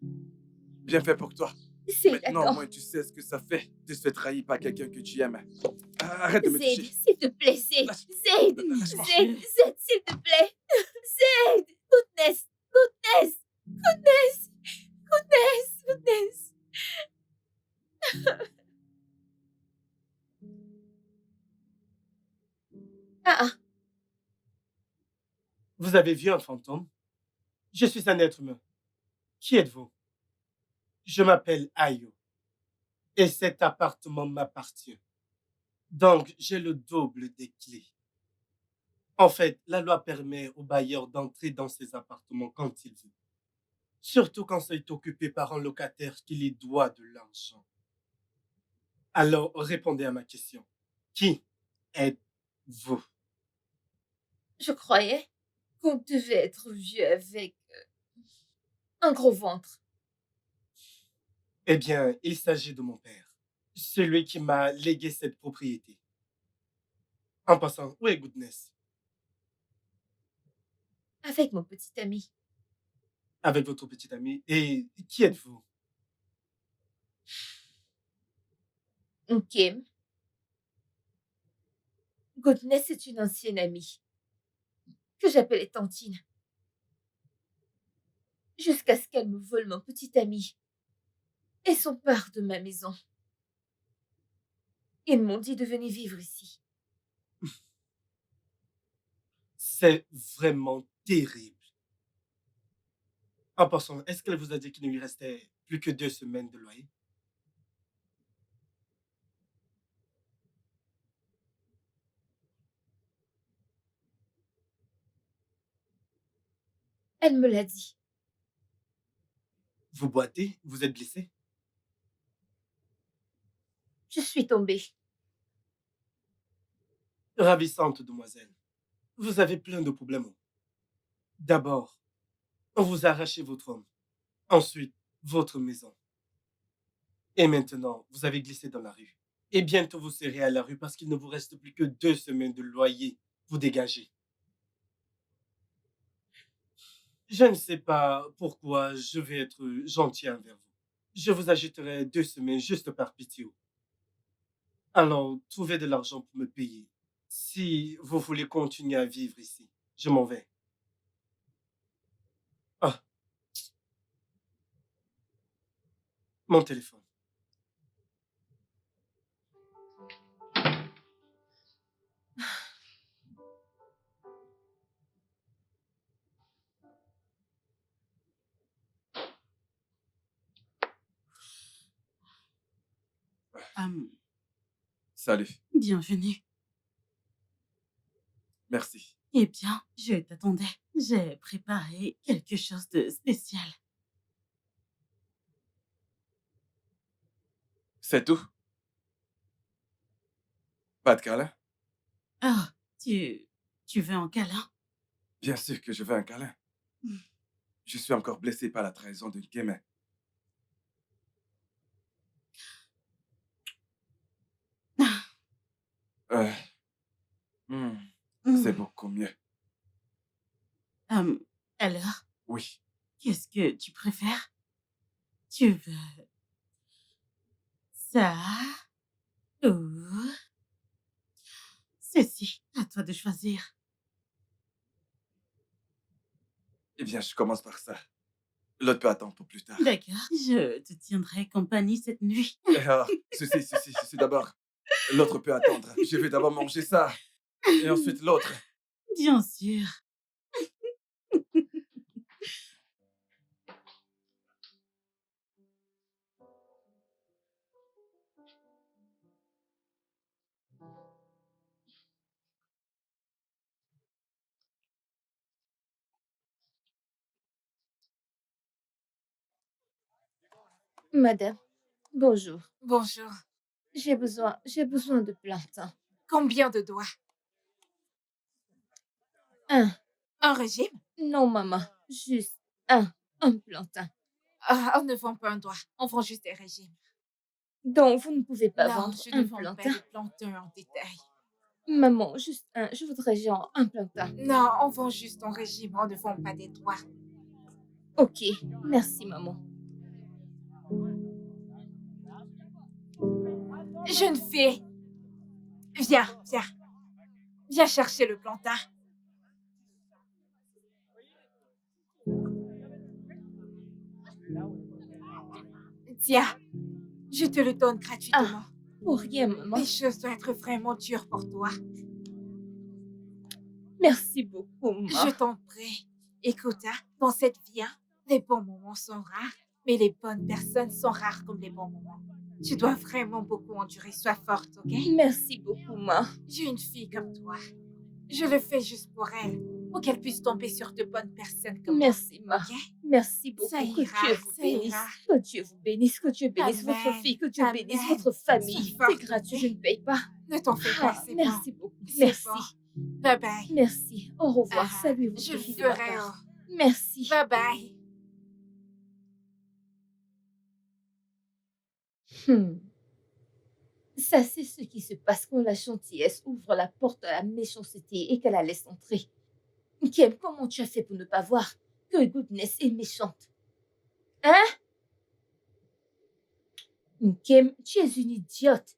Bien fait pour toi. Zaid, Maintenant, au attends. moins, tu sais ce que ça fait de se faire trahir par quelqu'un que tu aimes. Arrête de me Zaid, toucher. s'il te plaît, Zaid. Lâche- Zaid, Lâche-moi. Zaid, Zaid, s'il te plaît. Zaid, goodness, goodness, goodness, goodness, goodness. Ah, Vous avez vu un fantôme? Je suis un être humain. Qui êtes-vous? Je m'appelle Ayo et cet appartement m'appartient. Donc, j'ai le double des clés. En fait, la loi permet au bailleur d'entrer dans ses appartements quand il veut. Surtout quand c'est occupé par un locataire qui lui doit de l'argent. Alors, répondez à ma question. Qui êtes-vous? je croyais qu'on devait être vieux avec un gros ventre. Eh bien, il s'agit de mon père, celui qui m'a légué cette propriété. En passant, où est Goodness? Avec mon petit ami. Avec votre petite amie. Et qui êtes-vous? Kim. Goodness est une ancienne amie que j'appelais Tantine. Jusqu'à ce qu'elle me vole mon petit ami et s'empare de ma maison. Ils m'ont dit de venir vivre ici. C'est vraiment terrible. En passant, est-ce qu'elle vous a dit qu'il ne lui restait plus que 2 semaines de loyer? Elle me l'a dit. Vous boitez? Vous êtes blessé? Je suis tombée. Ravissante demoiselle. Vous avez plein de problèmes. D'abord, on vous a arraché votre homme. Ensuite, votre maison. Et maintenant, vous avez glissé dans la rue. Et bientôt, vous serez à la rue parce qu'il ne vous reste plus que 2 semaines de loyer. Vous dégagez. Je ne sais pas pourquoi je vais être gentil envers vous. Je vous ajouterai 2 semaines juste par pitié. Alors, trouvez de l'argent pour me payer. Si vous voulez continuer à vivre ici, je m'en vais. Ah, mon téléphone. Salut. Bienvenue. Merci. Eh bien, je t'attendais. J'ai préparé quelque chose de spécial. C'est tout? Pas de câlin? Oh, tu veux un câlin? Bien sûr que je veux un câlin. Mm. Je suis encore blessé par la trahison de Kim. Euh, hmm, c'est Mm. beaucoup mieux. Alors, Oui. qu'est-ce que tu préfères? Tu veux ça ou ceci? À toi de choisir. Eh bien, je commence par ça. L'autre peut attendre pour plus tard. D'accord, je te tiendrai compagnie cette nuit. Et alors, ceci d'abord. L'autre peut attendre. Je vais d'abord manger ça. Et ensuite l'autre. Bien sûr. Madame, bonjour. Bonjour. J'ai besoin de plantain. Combien de doigts? Un. Un régime? Non, maman. Juste un. Un plantain. Ah, on ne vend pas un doigt. On vend juste des régimes. Donc, vous ne pouvez pas Non, vendre je ne un vends pas plantain? de plantain en détail. Maman, juste un. Je voudrais genre un plantain. Non, on vend juste ton régime, on ne vend pas des droits. Ok, merci, maman. Jeune fille, viens, viens. Viens chercher le plantain. Tiens, je te le donne gratuitement. Pour rien, maman. Les choses doivent être vraiment dures pour toi. Merci beaucoup, Je maman. t'en prie. Écoute, hein, dans cette vie, hein, les bons moments sont rares, mais les bonnes personnes sont rares comme les bons moments. Tu dois vraiment beaucoup endurer. Sois forte, ok? Merci beaucoup, maman. J'ai une fille comme toi. Je le fais juste pour elle, pour qu'elle puisse tomber sur de bonnes personnes comme Merci, moi, maman. ok? Merci beaucoup. Ça Que ira, Dieu vous ça bénisse. ira. Que Dieu vous bénisse. Que Dieu bénisse votre Amen. fille. Que Dieu bénisse Amen. votre famille. Sois forte, C'est gratuit, ok? je ne paye pas. Ne t'en fais pas, Ah, c'est merci bon. beaucoup. C'est Merci. bon. Bye bye. Merci. Au revoir. Ah, Salut votre je le fille de ma ferai. part. Oh. Merci. Bye bye. Hmm. Ça, c'est ce qui se passe quand la gentillesse ouvre la porte à la méchanceté et qu'elle la laisse entrer. Kim, comment tu as fait pour ne pas voir que Goodness est méchante? Hein? Kim, tu es une idiote.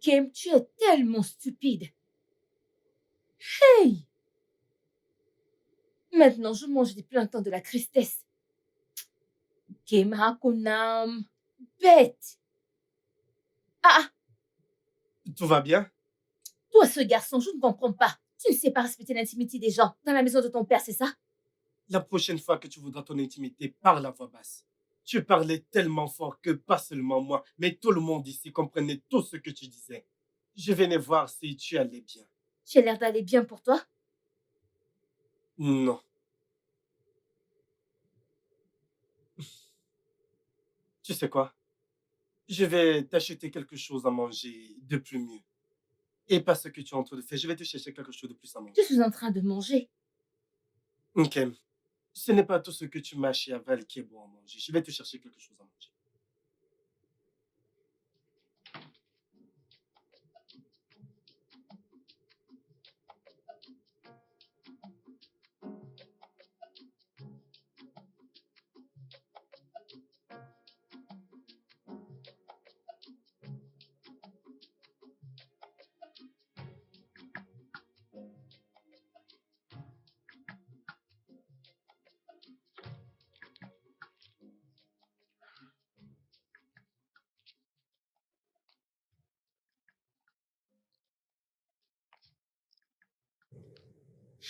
Kim, tu es tellement stupide. Hey! Maintenant, je mange des plantains de la tristesse. Kim, Hakunam, bête. Ah, Tout va bien? toi, ce garçon, je ne comprends pas. Tu ne sais pas respecter l'intimité des gens dans la maison de ton père, c'est ça? La prochaine fois que tu voudras ton intimité, parle à voix basse. Tu parlais tellement fort que pas seulement moi, mais tout le monde ici comprenait tout ce que tu disais. Je venais voir si tu allais bien. Tu as l'air d'aller bien pour toi. Non. Tu sais quoi? Je vais t'acheter quelque chose à manger de plus mieux. Et pas ce que tu es en train de faire. Je vais te chercher quelque chose de plus à Je manger. suis en train de manger. Ok. Ce n'est pas tout ce que tu mâches et avales qui est bon à manger. Je vais te chercher quelque chose à manger.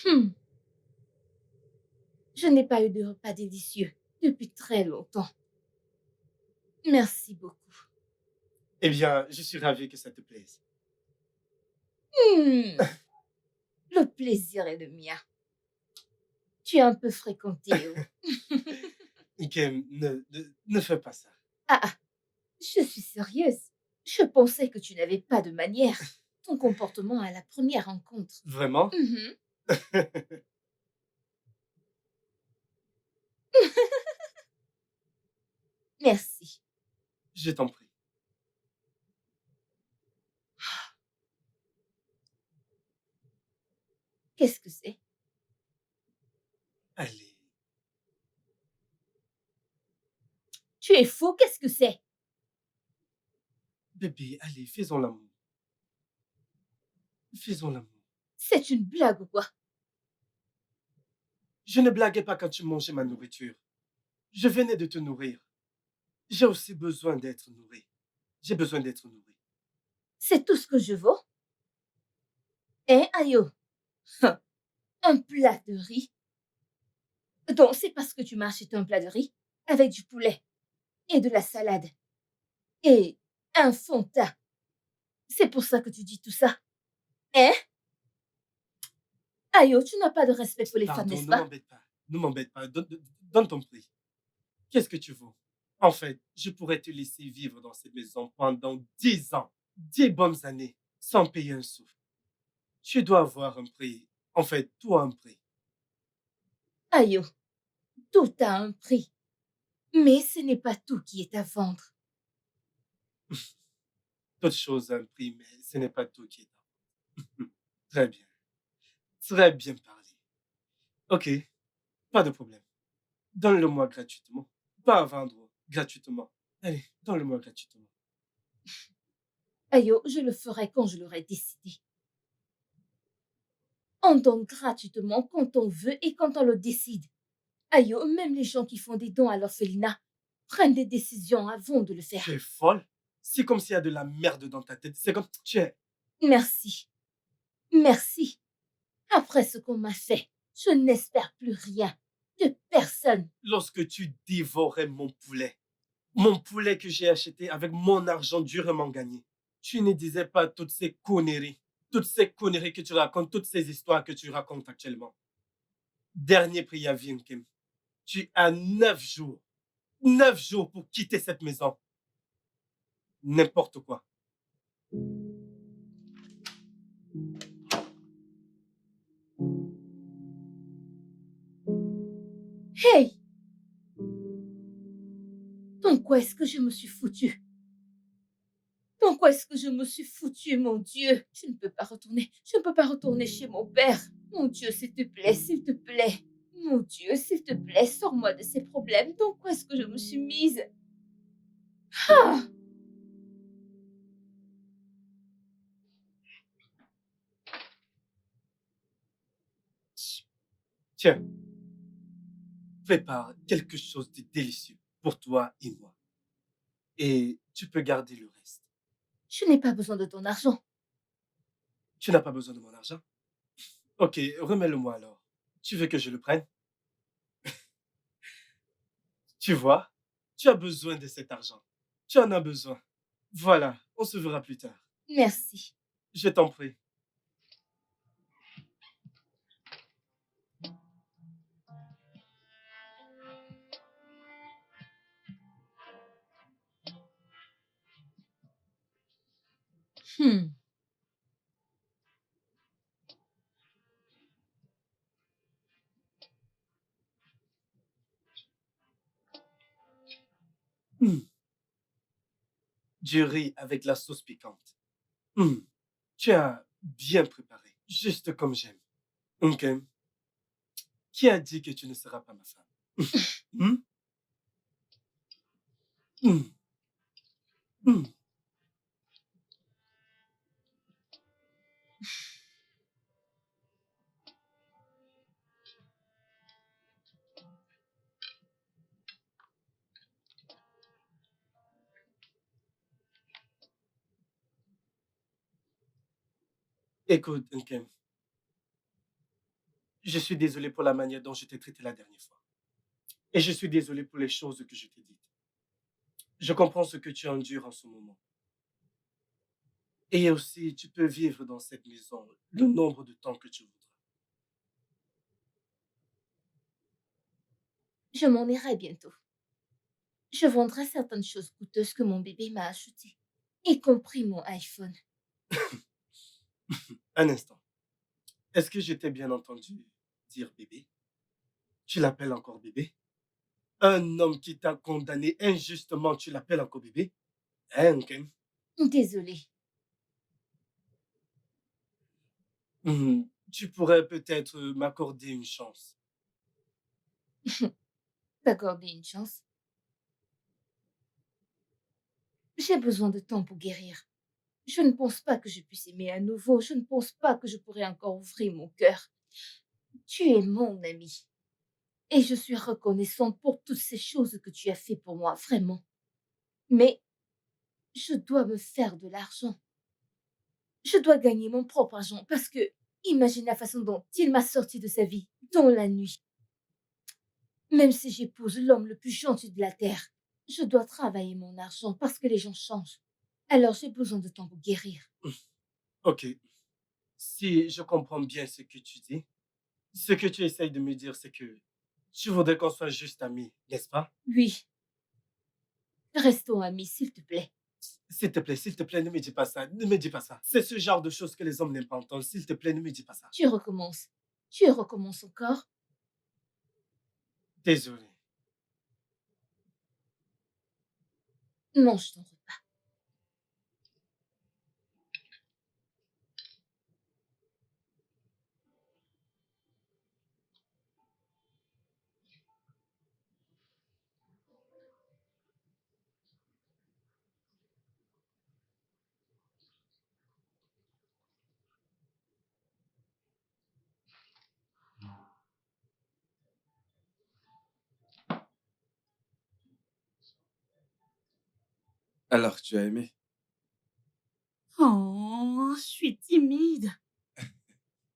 Hmm. Je n'ai pas eu de repas délicieux depuis très longtemps. Merci beaucoup. Eh bien, je suis ravi que ça te plaise. Hmm. Le plaisir est le mien. Tu es un peu fréquenté. Ok, ne fais pas ça. Ah, je suis sérieuse. Je pensais que tu n'avais pas de manière. Ton comportement à la première rencontre. Vraiment? Mhm. Merci. Je t'en prie. Qu'est-ce que c'est? Allez. Tu es faux, qu'est-ce que c'est? Bébé, allez, faisons l'amour. Faisons l'amour. C'est une blague ou quoi? Je ne blaguais pas quand tu mangeais ma nourriture. Je venais de te nourrir. J'ai aussi besoin d'être nourri. J'ai besoin d'être nourri. C'est tout ce que je vaux? Hein, Ayo? Un plat de riz? Donc, c'est parce que tu m'as acheté un plat de riz avec du poulet et de la salade et un fond de teint. C'est pour ça que tu dis tout ça? Hein? Ayo, tu n'as pas de respect pour les femmes, Pardon, n'est-ce ne pas? m'embête pas. Ne m'embête pas. Donne ton prix. Qu'est-ce que tu vaux? En fait, je pourrais te laisser vivre dans cette maison pendant 10 ans, 10 bonnes années, sans payer un sou. Tu dois avoir un prix. En fait, tout a un prix. Ayo, tout a un prix. Mais ce n'est pas tout qui est à vendre. Toute chose a un prix, mais ce n'est pas tout qui est à vendre. Très bien. Très bien parlé. Ok, pas de problème. Donne-le-moi gratuitement. Pas à vendre, gratuitement. Allez, donne-le-moi gratuitement. Ayo, je le ferai quand je l'aurai décidé. On donne gratuitement quand on veut et quand on le décide. Ayo, même les gens qui font des dons à l'orphelinat prennent des décisions avant de le faire. Tu es folle? C'est comme s'il y a de la merde dans ta tête. C'est comme... Tu es... Merci. Merci. Après ce qu'on m'a fait, je n'espère plus rien de personne. Lorsque tu dévorais mon poulet que j'ai acheté avec mon argent durement gagné, tu ne disais pas toutes ces conneries que tu racontes, toutes ces histoires que tu racontes actuellement. Dernier préavis, Nkem. Tu as 9 jours pour quitter cette maison. N'importe quoi. Hey! Dans quoi est-ce que je me suis foutue? Dans quoi est-ce que je me suis foutue, mon Dieu? Je ne peux pas retourner. Je ne peux pas retourner chez mon père. Mon Dieu, s'il te plaît, s'il te plaît. Mon Dieu, s'il te plaît, sors-moi de ces problèmes. Dans quoi est-ce que je me suis mise? Ah! Tiens, prépare quelque chose de délicieux pour toi et moi. Et tu peux garder le reste. Je n'ai pas besoin de ton argent. Tu n'as pas besoin de mon argent? Ok, remets-le-moi alors. Tu veux que je le prenne? Tu vois, tu as besoin de cet argent. Tu en as besoin. Voilà, on se verra plus tard. Merci. Je t'en prie. Hmm. Du riz avec la sauce piquante. Tu as bien préparé, juste comme j'aime. Ok. Qui a dit que tu ne seras pas ma femme? Hmm? Hmm. Hmm. Écoute, Nkem, je suis désolé pour la manière dont je t'ai traité la dernière fois. Et je suis désolé pour les choses que je t'ai dites. Je comprends ce que tu endures en ce moment. Et aussi, tu peux vivre dans cette maison le nombre de temps que tu voudras. Je m'en irai bientôt. Je vendrai certaines choses coûteuses que mon bébé m'a achetées, y compris mon iPhone. Un instant. Est-ce que je t'ai bien entendu dire bébé? Tu l'appelles encore bébé? Un homme qui t'a condamné injustement, tu l'appelles encore bébé? Hein, Nkem? Désolée. Tu pourrais peut-être m'accorder une chance. T'accorder une chance. J'ai besoin de temps pour guérir. Je ne pense pas que je puisse aimer à nouveau. Je ne pense pas que je pourrais encore ouvrir mon cœur. Tu es mon ami. Et je suis reconnaissante pour toutes ces choses que tu as fait pour moi, vraiment. Mais je dois me faire de l'argent. Je dois gagner mon propre argent parce que imagine la façon dont il m'a sorti de sa vie dans la nuit. Même si j'épouse l'homme le plus gentil de la terre, je dois travailler mon argent parce que les gens changent. Alors j'ai besoin de temps pour guérir. Ok. Si je comprends bien ce que tu dis, ce que tu essayes de me dire, c'est que tu voudrais qu'on soit juste amis, n'est-ce pas? Oui, restons amis, s'il te plaît. S'il te plaît, ne me dis pas ça. Ne me dis pas ça. C'est ce genre de choses que les hommes n'aiment pas entendre. S'il te plaît, ne me dis pas ça. Tu recommences. Tu recommences encore. Désolé. Mange ton repas. Alors, tu as aimé? Oh, je suis timide.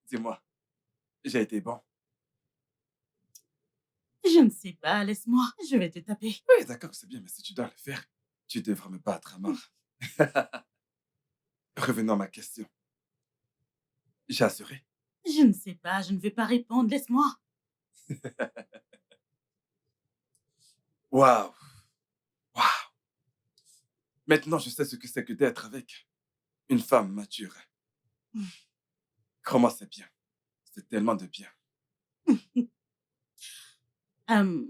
Dis-moi, j'ai été bon. Je ne sais pas, laisse-moi. Je vais te taper. Oui, d'accord, c'est bien, mais si tu dois le faire, tu devrais me battre à mort. Revenons à ma question. J'ai assuré. Je ne sais pas, je ne vais pas répondre, laisse-moi. Waouh! Waouh! Maintenant, je sais ce que c'est que d'être avec une femme mature. Crois-moi, c'est bien. C'est tellement de bien. Hum,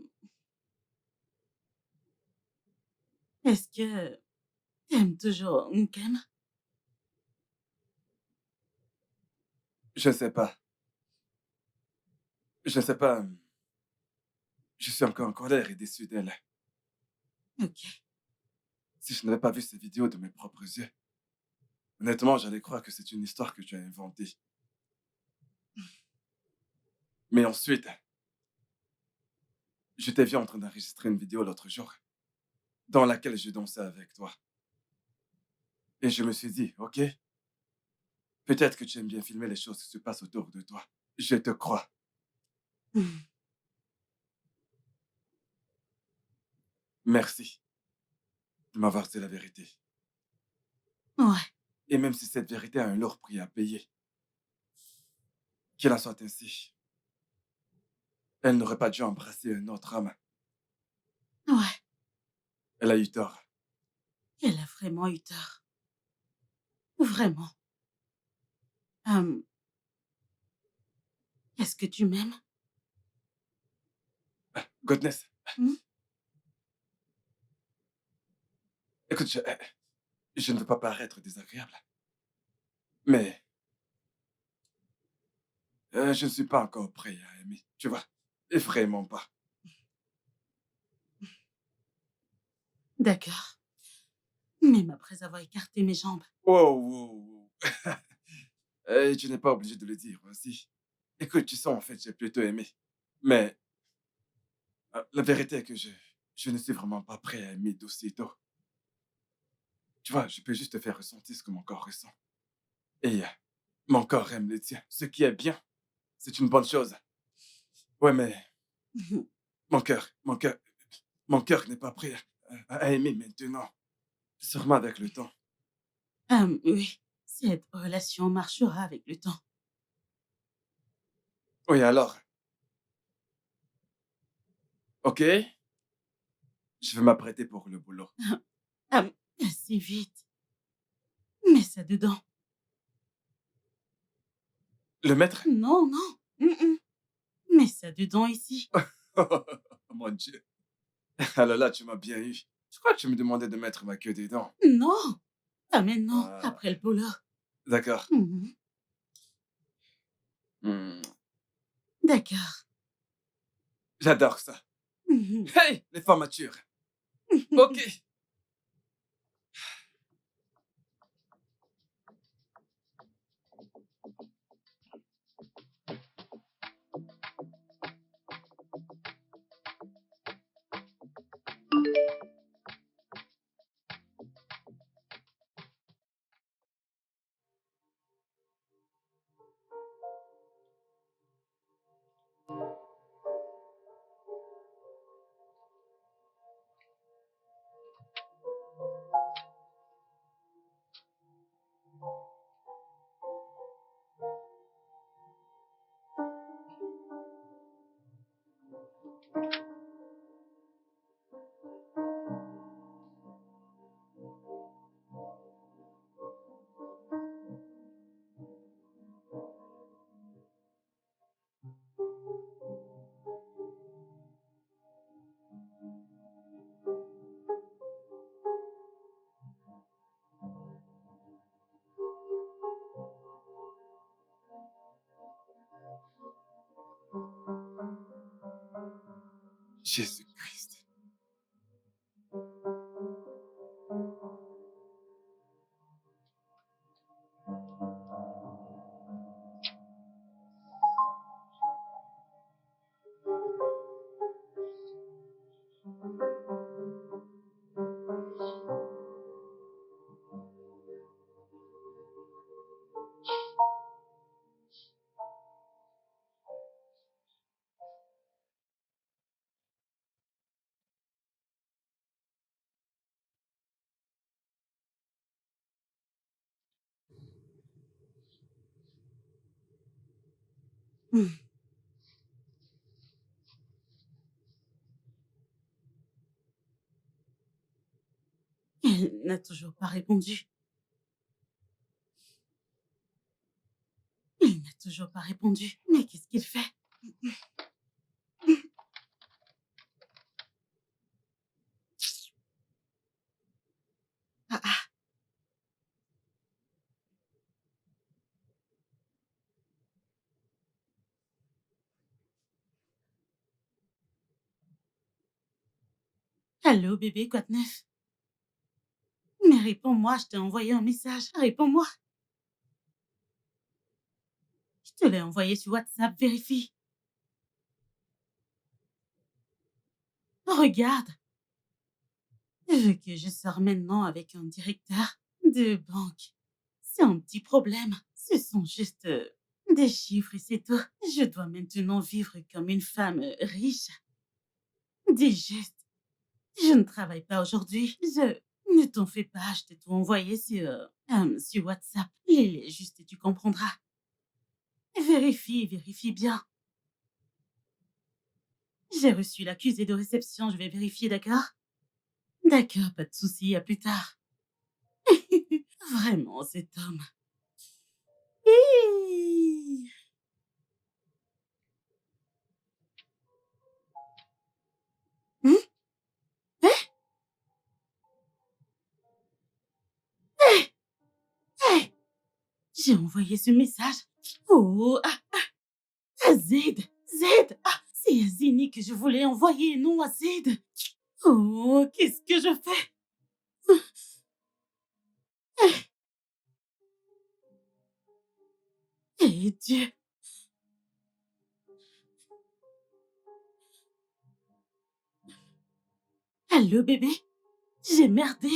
Est-ce que t'aimes toujours Nkem? Je ne sais pas. Je ne sais pas. Je suis encore en colère et déçu d'elle. Ok. Si je n'avais pas vu ces vidéos de mes propres yeux, honnêtement, j'allais croire que c'est une histoire que tu as inventée. Mais ensuite, je t'ai vu en train d'enregistrer une vidéo l'autre jour, dans laquelle je dansais avec toi. Et je me suis dit, ok, peut-être que tu aimes bien filmer les choses qui se passent autour de toi. Je te crois. Hum, Merci de m'avoir dit la vérité. Ouais, Et même si cette vérité a un lourd prix à payer, qu'il en soit ainsi, elle n'aurait pas dû embrasser un autre homme. ouais. Elle a eu tort. Elle a vraiment eu tort. Vraiment. Hum, Est-ce que tu m'aimes? Goodness, Hmm? écoute, je ne veux pas paraître désagréable, mais je ne suis pas encore prêt à aimer, tu vois. Et vraiment pas. D'accord. Même après avoir écarté mes jambes. Wow, wow, wow. Tu n'es pas obligé de le dire aussi. Écoute, tu sais, en fait, j'ai plutôt aimé. Mais la vérité est que je ne suis vraiment pas prêt à aimer d'aussitôt. Tu vois, je peux juste te faire ressentir ce que mon corps ressent. Et mon corps aime le tien. Ce qui est bien, c'est une bonne chose. Ouais, mais mon cœur, mon cœur, mon cœur n'est pas prêt à aimer maintenant. Sûrement avec le temps. Oui. Cette relation marchera avec le temps. Oui, alors, ok, je vais m'apprêter pour le boulot. Assez vite. Mets ça dedans. Le maître? Non, non. Mets ça dedans ici. Oh, mon Dieu. Alors là, tu m'as bien eu. Je crois que tu me demandais de mettre ma queue dedans. Non. Pas maintenant, Ah, après le polo. d'accord. Mhm. Hmm, D'accord. j'adore ça. Mhm. Hey, les femmes matures. Ok. Jésus-Christ. Hmm. Elle n'a toujours pas répondu. Il n'a toujours pas répondu. Mais qu'est-ce qu'il fait? Ah ah. Allô, bébé, quoi de neuf? Mais réponds-moi, je t'ai envoyé un message. Réponds-moi. Je te l'ai envoyé sur WhatsApp, vérifie. Regarde. Vu que je sors maintenant avec un directeur de banque. C'est un petit problème. Ce sont juste des chiffres et c'est tout. Je dois maintenant vivre comme une femme riche. Dis juste. Je ne travaille pas aujourd'hui. Ne t'en fais pas, je t'ai tout envoyé sur WhatsApp. Lis-les juste et tu comprendras. Vérifie bien. J'ai reçu l'accusé de réception, je vais vérifier, d'accord? D'accord, pas de souci, à plus tard. Vraiment, cet homme. Hi. Hein? Hein? Hey! Hey! J'ai envoyé ce message. Oh, à Zed. Zed. Ah, c'est à Zini que je voulais envoyer, non à Zed. Oh, qu'est-ce que je fais? Eh Dieu. Allô, bébé? J'ai merdé.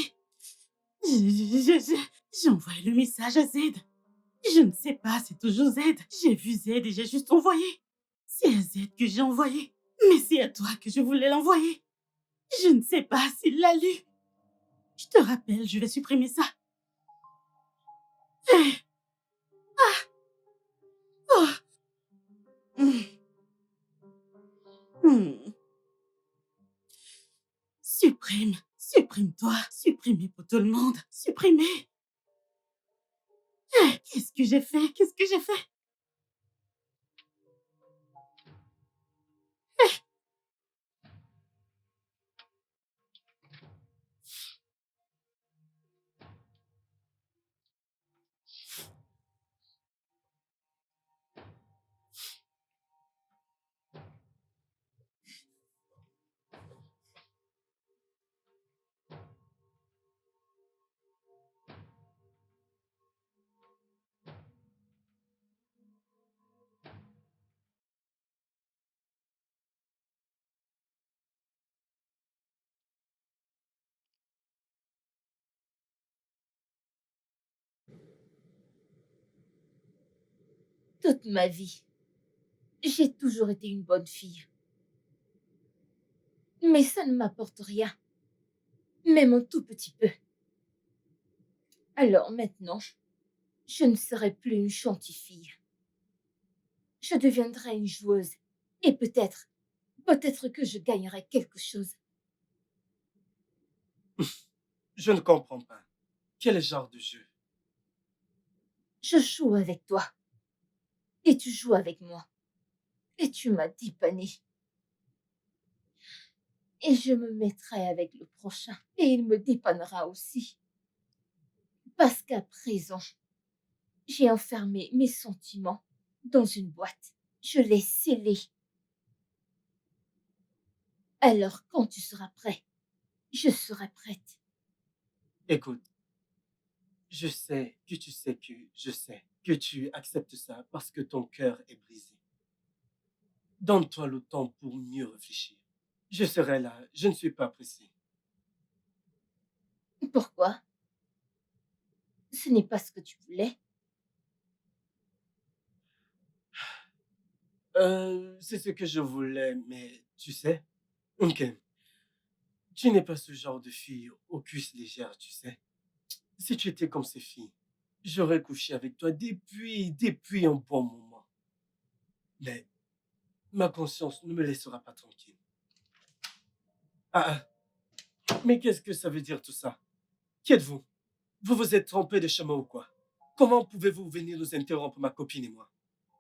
J'ai envoyé le message à Zed. Je ne sais pas, c'est toujours Z. J'ai vu Z et j'ai juste envoyé. C'est à Z que j'ai envoyé. Mais c'est à toi que je voulais l'envoyer. Je ne sais pas s'il l'a lu. Je te rappelle, je vais supprimer ça. Eh, oh. Hmm. Hmm. Supprime. Supprime-toi. Supprimer pour tout le monde. Supprimer. Qu'est-ce que j'ai fait? Qu'est-ce que j'ai fait? Toute ma vie, j'ai toujours été une bonne fille. Mais ça ne m'apporte rien, même un tout petit peu. Alors maintenant, je ne serai plus une gentille fille. Je deviendrai une joueuse. Et peut-être que je gagnerai quelque chose. Je ne comprends pas. Quel genre de jeu? Je joue avec toi. Et tu joues avec moi. Et tu m'as dépanné. Et je me mettrai avec le prochain. Et il me dépannera aussi. Parce qu'à présent, j'ai enfermé mes sentiments dans une boîte. Je l'ai scellée. Alors quand tu seras prêt, je serai prête. Écoute, je sais que tu sais que je sais que tu acceptes ça parce que ton cœur est brisé. Donne-toi le temps pour mieux réfléchir. Je serai là, je ne suis pas pressé. Pourquoi? Ce n'est pas ce que tu voulais. C'est ce que je voulais, mais tu sais, ok, tu n'es pas ce genre de fille aux cuisses légères, tu sais. Si tu étais comme ces filles, j'aurais couché avec toi depuis un bon moment. Mais ma conscience ne me laissera pas tranquille. Ah, mais qu'est-ce que ça veut dire tout ça? Qui êtes-vous? Vous vous êtes trompé de chemin ou quoi? Comment pouvez-vous venir nous interrompre, ma copine et moi?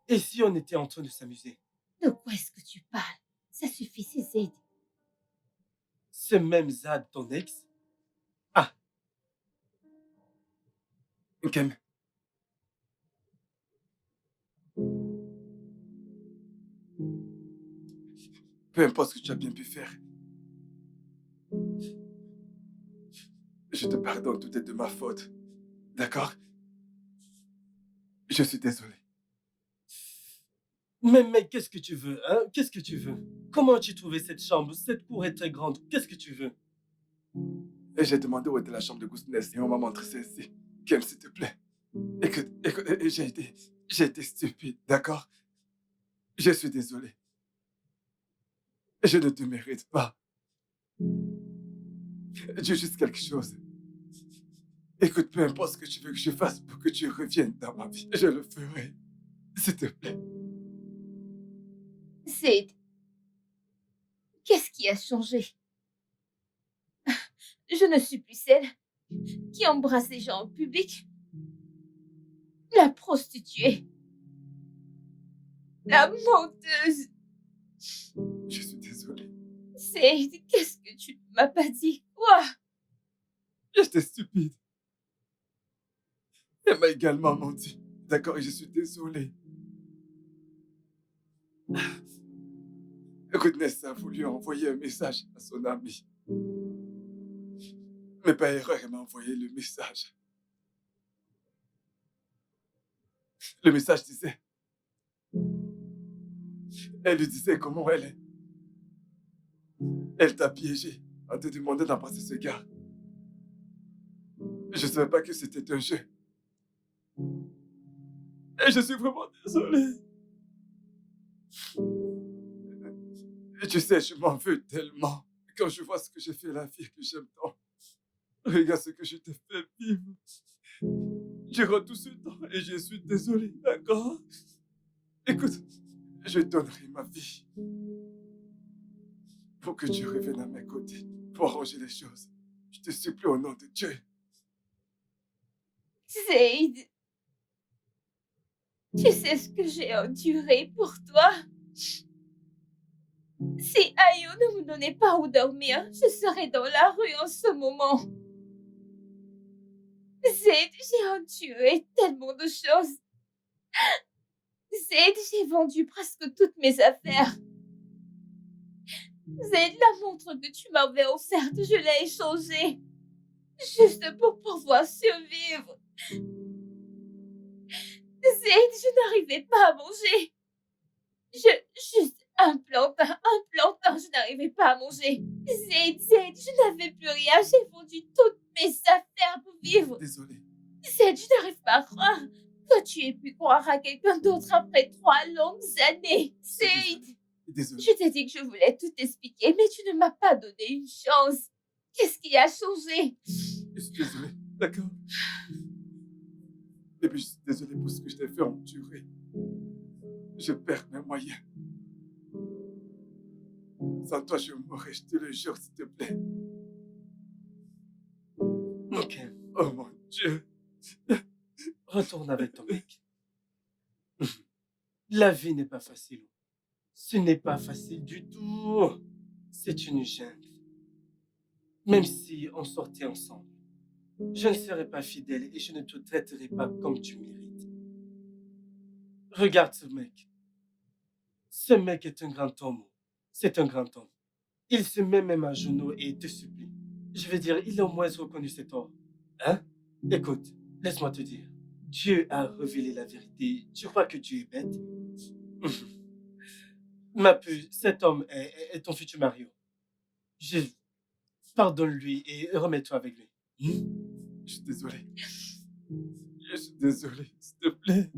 Et si on était en train de s'amuser? De quoi est-ce que tu parles? Ça suffit, c'est Zaid. Ce même Zad, ton ex? Ah, Kem, peu importe ce que tu as bien pu faire, je te pardonne, tout est de ma faute. D'accord? Je suis désolé. mais qu'est-ce que tu veux, hein? Qu'est-ce que tu veux? Comment as-tu trouvé cette chambre? Cette cour est très grande. Qu'est-ce que tu veux? Et j'ai demandé où était la chambre de Gousness et on m'a montré celle-ci. Kem, s'il te plaît. Écoute, j'ai été stupide, d'accord? Je suis désolé. Je ne te mérite pas. Dis juste quelque chose. Écoute, peu importe ce que tu veux que je fasse pour que tu reviennes dans ma vie, je le ferai. S'il te plaît. Zaid, qu'est-ce qui a changé? Je ne suis plus celle qui embrasse les gens en public. La prostituée. La menteuse. Je suis désolé. Zaid, qu'est-ce que tu ne m'as pas dit? Quoi? J'étais stupide. Elle m'a également menti. D'accord, et je suis désolé. Écoute, Ness a voulu envoyer un message à son ami. Mais par erreur, elle m'a envoyé le message. Le message disait... Elle lui disait comment elle est. Elle t'a piégé en te demandant d'embrasser ce gars. Je ne savais pas que c'était un jeu. Et je suis vraiment désolé. Et tu sais, je m'en veux tellement. Quand je vois ce que j'ai fait à la fille que j'aime tant. Regarde ce que je t'ai fait vivre. Durant tout ce temps et je suis désolé, d'accord? Écoute, je donnerai ma vie pour que tu reviennes à mes côtés, pour arranger les choses. Je te supplie au nom de Dieu. Zaid, tu sais ce que j'ai enduré pour toi? Si Ayo ne me donnait pas où dormir, je serais dans la rue en ce moment. Zaid, j'ai enduré tellement de choses. Zaid, j'ai vendu presque toutes mes affaires. Zaid, la montre que tu m'avais offerte, je l'ai échangée. Juste pour pouvoir survivre. Zaid, je n'arrivais pas à manger. Juste un plantain, je n'arrivais pas à manger. Zaid, je n'avais plus rien. J'ai vendu toutes mes affaires pour vivre. Désolé. Zaid, je n'arrive pas à croire que tu aies pu croire à quelqu'un d'autre après 3 longues années. Zaid, Désolé. je t'ai dit que je voulais tout expliquer, mais tu ne m'as pas donné une chance. Qu'est-ce qui a changé? Je suis désolé, d'accord? Et puis je suis désolé pour ce que je t'ai fait endurer. Je perds mes moyens. Sans toi, je mourrais, je te le jure, s'il te plaît. Ok, Oh mon Dieu. retourne avec ton mec. La vie n'est pas facile. Ce n'est pas facile du tout. C'est une jungle. Même si on sortait ensemble, je ne serais pas fidèle et je ne te traiterai pas comme tu mérites. Regarde ce mec. Ce mec est un grand homme. C'est un grand homme. Il se met même à genoux et te supplie. Je veux dire, il a au moins reconnu ses torts. Hein? Écoute, laisse-moi te dire. Dieu a révélé la vérité. Tu crois que Dieu est bête? Ma puce, cet homme est ton futur Mario. Pardonne-lui et remets-toi avec lui. Je suis désolé. Je suis désolé, s'il te plaît.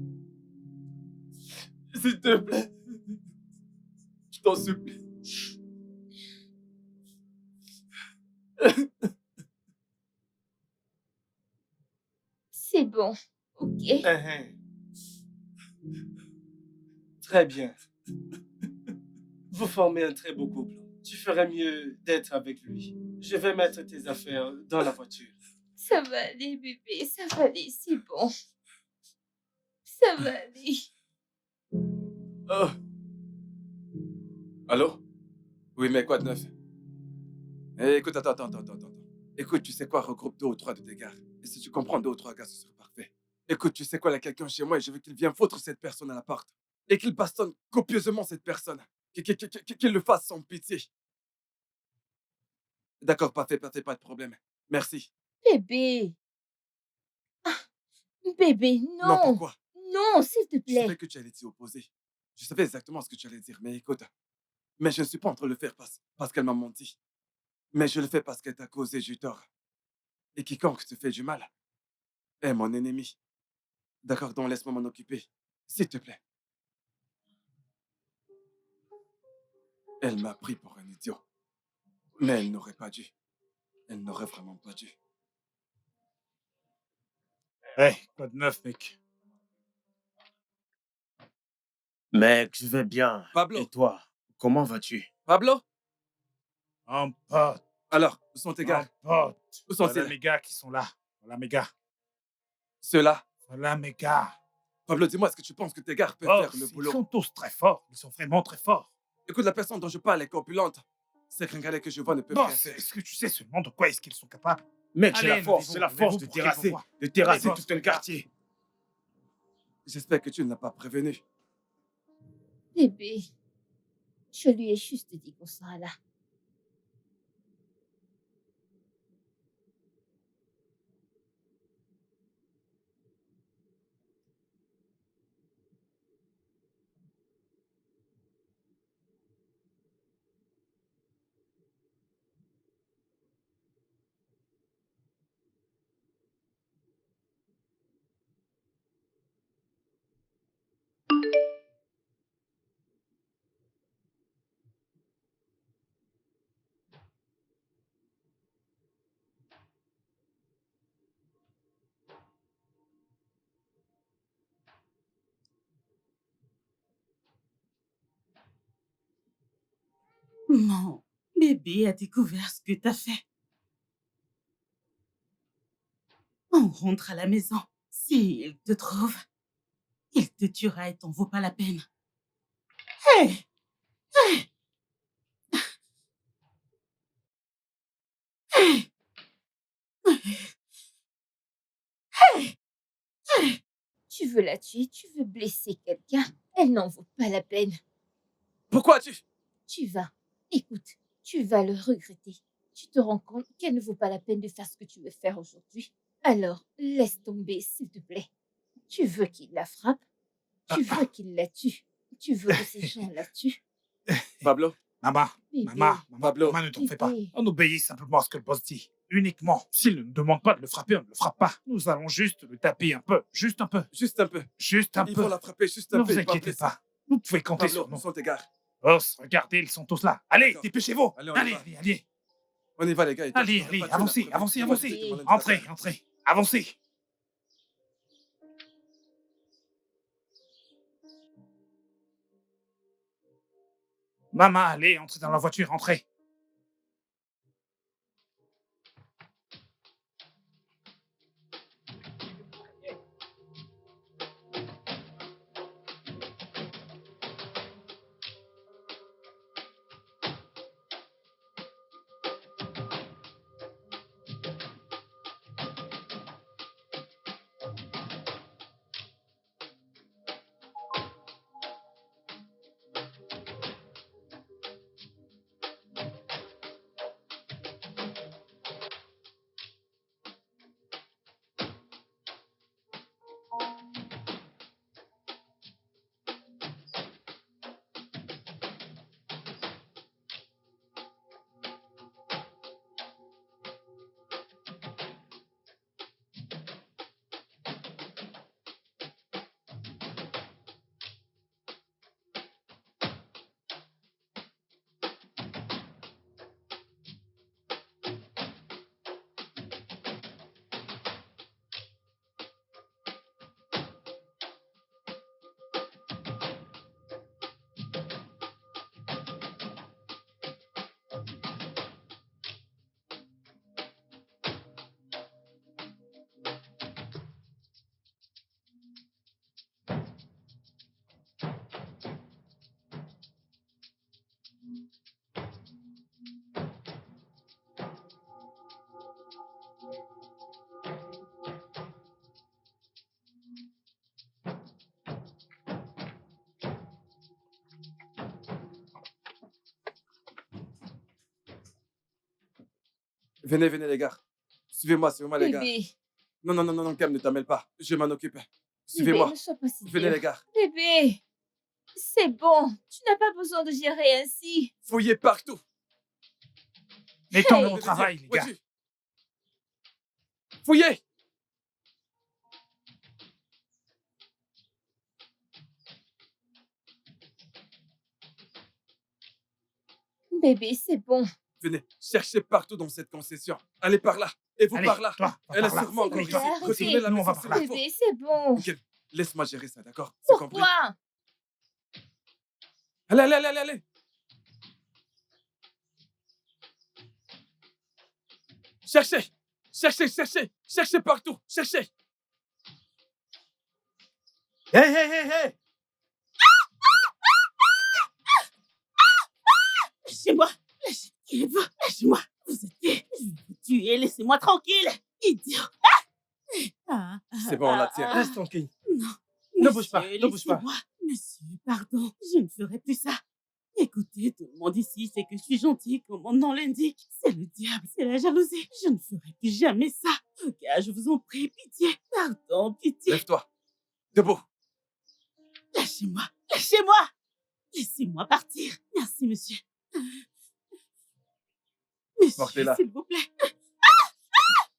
S'il te plaît. Je t'en supplie. C'est bon, ok? Très bien. Vous formez un très beau couple. Tu ferais mieux d'être avec lui. Je vais mettre tes affaires dans la voiture. Ça va aller, bébé, ça va aller, c'est bon. Ça va aller. Oh. Allô? Oui, mais quoi de neuf? Eh, écoute, attends. Écoute, tu sais quoi? Regroupe 2 ou 3 de tes gars. Et si tu comprends 2 ou 3 gars, ce serait parfait. Écoute, tu sais quoi? Il y a quelqu'un chez moi et je veux qu'il vienne foutre cette personne à la porte. Et qu'il bastonne copieusement cette personne. Qu'il le fasse sans pitié. D'accord, parfait, pas de problème. Merci. Bébé. Bébé, Non, non. pourquoi? Non, s'il te Je savais plaît. que tu allais t'y opposer. Je savais exactement ce que tu allais dire, mais écoute. Mais je ne suis pas en train de le faire parce qu'elle m'a menti. Mais je le fais parce qu'elle t'a causé du tort. Et quiconque te fait du mal est mon ennemi. D'accord, donc laisse-moi m'en occuper. S'il te plaît. Elle m'a pris pour un idiot. Mais elle n'aurait pas dû. Elle n'aurait vraiment pas dû. Hey, quoi de neuf, mec? Mec, je vais bien. Pablo. Et toi, comment vas-tu? Pablo? Un pote, Alors, où sont tes un gars? pote. Où sont-ils? Voilà mes gars qui sont là. Voilà mes gars. Ceux-là? Voilà mes gars. Pablo, dis-moi, est-ce que tu penses que tes gars peuvent Oh, faire le ils boulot? sont tous très forts. Ils sont vraiment très forts. Écoute, la personne dont je parle est corpulente. Ces gringalets que je vois ne peuvent rien Boss, faire. est-ce que tu sais seulement de quoi est-ce qu'ils sont capables? Mec, Allez, c'est la force levez-vous de pour qu'ils terrasser, vous voient. de boss, tout un regarde. quartier. J'espère que tu ne l'as pas prévenu. Bébé. Je lui ai juste dit qu'on sera là. Mon bébé a découvert ce que t'as fait. On rentre à la maison. S'il te trouve, il te tuera et t'en vaut pas la peine. Hé! Hé! Hé! Hé! Hé! Tu veux la tuer, tu veux blesser quelqu'un. Elle n'en vaut pas la peine. Pourquoi tu... Tu vas. Écoute, tu vas le regretter. Tu te rends compte qu'elle ne vaut pas la peine de faire ce que tu veux faire aujourd'hui. Alors, laisse tomber, s'il te plaît. Tu veux qu'il la frappe. Tu veux qu'il la tue. Tu veux que ces gens la tuent. Pablo? Maman, Bébé. Pablo. maman, ne t'en fais pas. Bébé. On obéit simplement à ce que le boss dit. Uniquement. S'il ne nous demande pas de le frapper, on ne le frappe pas. Nous allons juste le taper un peu. Juste un peu. Juste un peu. Juste un Il peu. faut la frapper juste un Ne peu. vous et pas inquiétez blesser. pas. Vous pouvez compter Pablo, sur où nous. sont tes gars? Boss, regardez, ils sont tous là. Allez, D'accord. dépêchez-vous. Allez, on y Allez, va. allez, allez. On y va, les gars. Et toi, Allez, tu n'aurais allez, pas dû avancez, la prévenir. avancez, Tu m'as avancez. dit que tu m'en allais Entrez, faire. entrez. Avancez. Maman, allez, entrez dans la voiture, entrez. Venez, venez, les gars. Suivez-moi, les gars. Bébé, Non, Cam, ne t'amène pas. Je vais m'en occuper. bébé, Suivez-moi. ne sois pas si Venez, dur. les gars. Bébé, c'est bon. Tu n'as pas besoin de gérer ainsi. Fouillez partout. Mettons-nous Hey. au travail, les gars. Voici. Fouillez. Bébé, c'est bon. Venez, cherchez partout dans cette concession. Allez par là. Et vous Allez, par là. toi, va Elle est par là. sûrement encore Bébé, ici. arrêtez. Retournez la Nous, on va maison par là. s'il le faut. Bébé, c'est bon. Ok, laisse-moi gérer ça, d'accord? C'est compris? Pourquoi? Allez. Cherchez partout. Cherchez. Hey! Lâchez-moi. Lâchez-vous. Lâchez-moi. Vous êtes qui? Je vais vous tuer. Laissez-moi tranquille. Idiot. C'est bon, on la tient. Reste tranquille. Non. Ne bouge pas, Monsieur, ne bouge pas. laissez-moi. Monsieur, pardon. Je ne ferai plus ça. Écoutez, tout le monde ici sait que je suis gentil, comme mon nom l'indique. C'est le diable, c'est la jalousie. Je ne ferai plus jamais ça. Regarde, je vous en prie, pitié. Pardon, pitié. Lève-toi. Debout. Lâchez-moi. Lâchez-moi. Laissez-moi partir. Merci, monsieur. Monsieur, Portez-la. s'il vous plaît.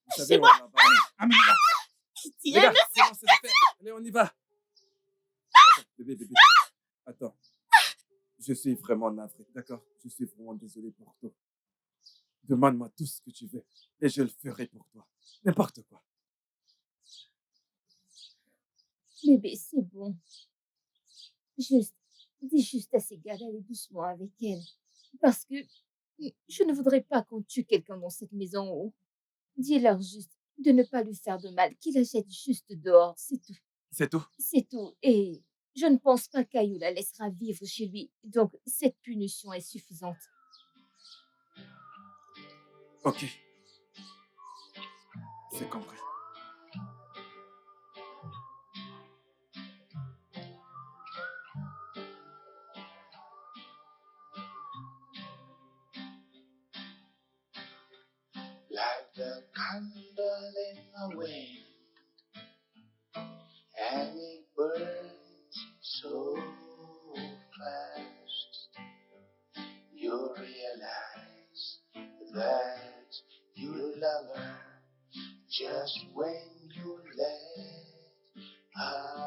Vous savez, on va parler. Amenez-la. Pitié, Les gars, monsieur. c'est bon, c'est fait. Allez, on y va. Attends, bébé. Attends. Je suis vraiment navré, d'accord? Je suis vraiment désolé pour toi. Demande-moi tout ce que tu veux et je le ferai pour toi. N'importe quoi. Bébé, c'est bon. Dis juste à ces gars d'aller doucement avec elle. Parce que je ne voudrais pas qu'on tue quelqu'un dans cette maison. Ou dis-leur juste de ne pas lui faire de mal, qu'il la jette juste dehors, c'est tout. C'est tout. C'est tout. Et je ne pense pas qu'Ayu la laissera vivre chez lui. Donc, cette punition est suffisante. Ok. C'est compris. Like the candle in the wind, and it burns so fast. You realize that you love her just when you let her